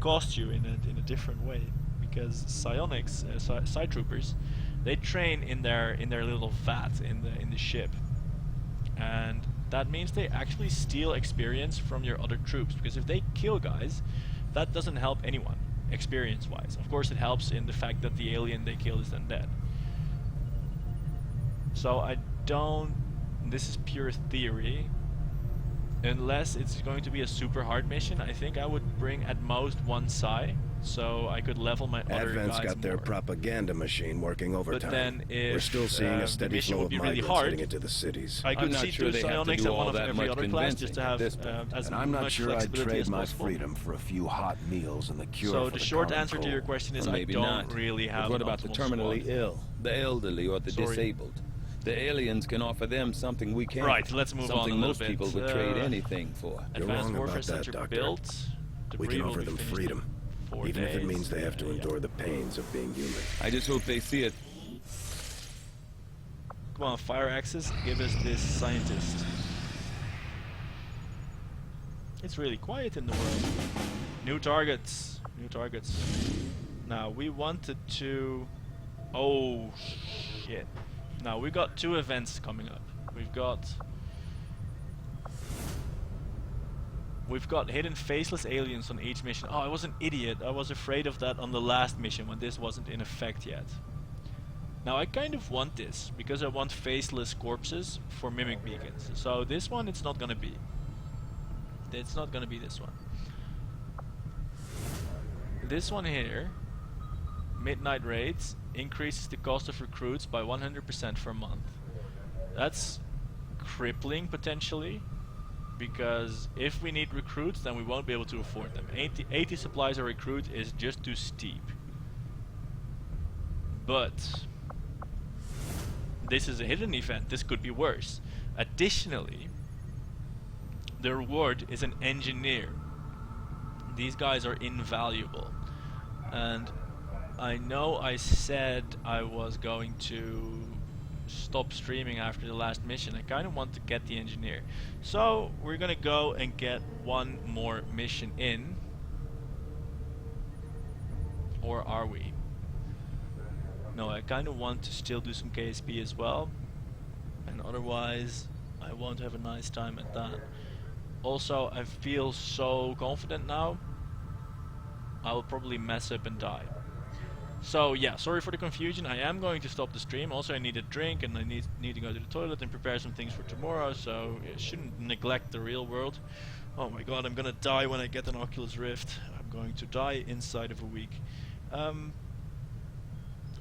cost you in a different way, because psionics, psi troopers, they train in their little vat in the ship, and that means they actually steal experience from your other troops, because if they kill guys, that doesn't help anyone experience wise. Of course it helps in the fact that the alien they killed is then dead. So I don't, this is pure theory, unless it's going to be a super hard mission, I think I would bring at most 1 psi, so I could level my other Advent's guys got their more. propaganda machine working overtime. But then if we're still seeing a steady flow of migrants heading into the cities. I could see 2 psionics and 1 of every other class, just to have as and I'm not much sure I'd flexibility trade as my possible. freedom for a few hot meals and the cure So for the the short common answer to cold. your question is Or I maybe don't not. really have But what an about the optimal terminally squad. ill, the elderly, or the Sorry. disabled? The aliens can offer them something we can't. Right, let's move on a something little most bit. people would trade anything for. You're Advanced wrong Warfare about that, Center Doctor. built. We can Debris will offer be them finished freedom, in 4 even if it days. means they have to endure the pains of being human. I just hope they see it. Come on, Fire Axis, give us this scientist. It's really quiet in the world. New targets. New targets. Now, we wanted to... Oh, shit. Now, we got 2 events coming up. We've got hidden faceless aliens on each mission. Oh, I was an idiot. I was afraid of that on the last mission when this wasn't in effect yet. Now I kind of want this, because I want faceless corpses for mimic beacons. So this one it's not gonna be. It's not gonna be this one. This one here, Midnight Raids, increases the cost of recruits by 100% for a month. That's crippling potentially, because if we need recruits then we won't be able to afford them. 80 supplies a recruit is just too steep. But this is a hidden event, this could be worse. Additionally, the reward is an engineer. These guys are invaluable. And I know I said I was going to stop streaming after the last mission. I kind of want to get the engineer. So we're gonna go and get 1 more mission in. Or are we? No, I kind of want to still do some KSP as well, and otherwise I won't have a nice time at that. Also, I feel so confident now, I will probably mess up and die. So yeah, sorry for the confusion, I am going to stop the stream. Also I need a drink and I need to go to the toilet and prepare some things for tomorrow, so I shouldn't neglect the real world. Oh my god, I'm gonna die when I get an Oculus Rift. I'm going to die inside of a week.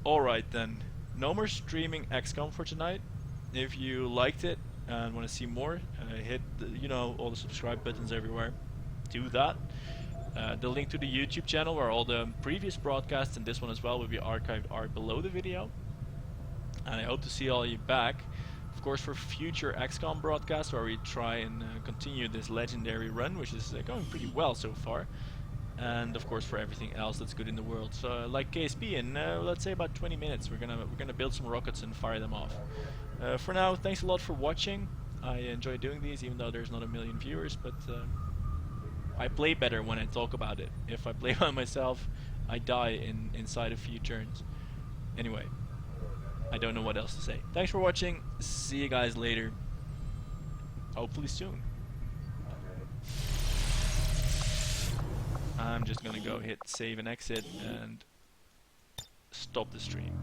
Alright then, no more streaming XCOM for tonight. If you liked it and want to see more, hit the, all the subscribe buttons everywhere. Do that. The link to the YouTube channel where all the previous broadcasts and this one as well will be archived are below the video. And I hope to see all you back, of course, for future XCOM broadcasts where we try and continue this legendary run, which is going pretty well so far. And of course for everything else that's good in the world. So like KSP, in let's say about 20 minutes we're gonna build some rockets and fire them off. For now, thanks a lot for watching. I enjoy doing these, even though there's not a million viewers, but I play better when I talk about it. If I play by myself, I die inside a few turns. Anyway, I don't know what else to say. Thanks for watching. See you guys later. Hopefully soon. I'm just gonna go hit save and exit and stop the stream.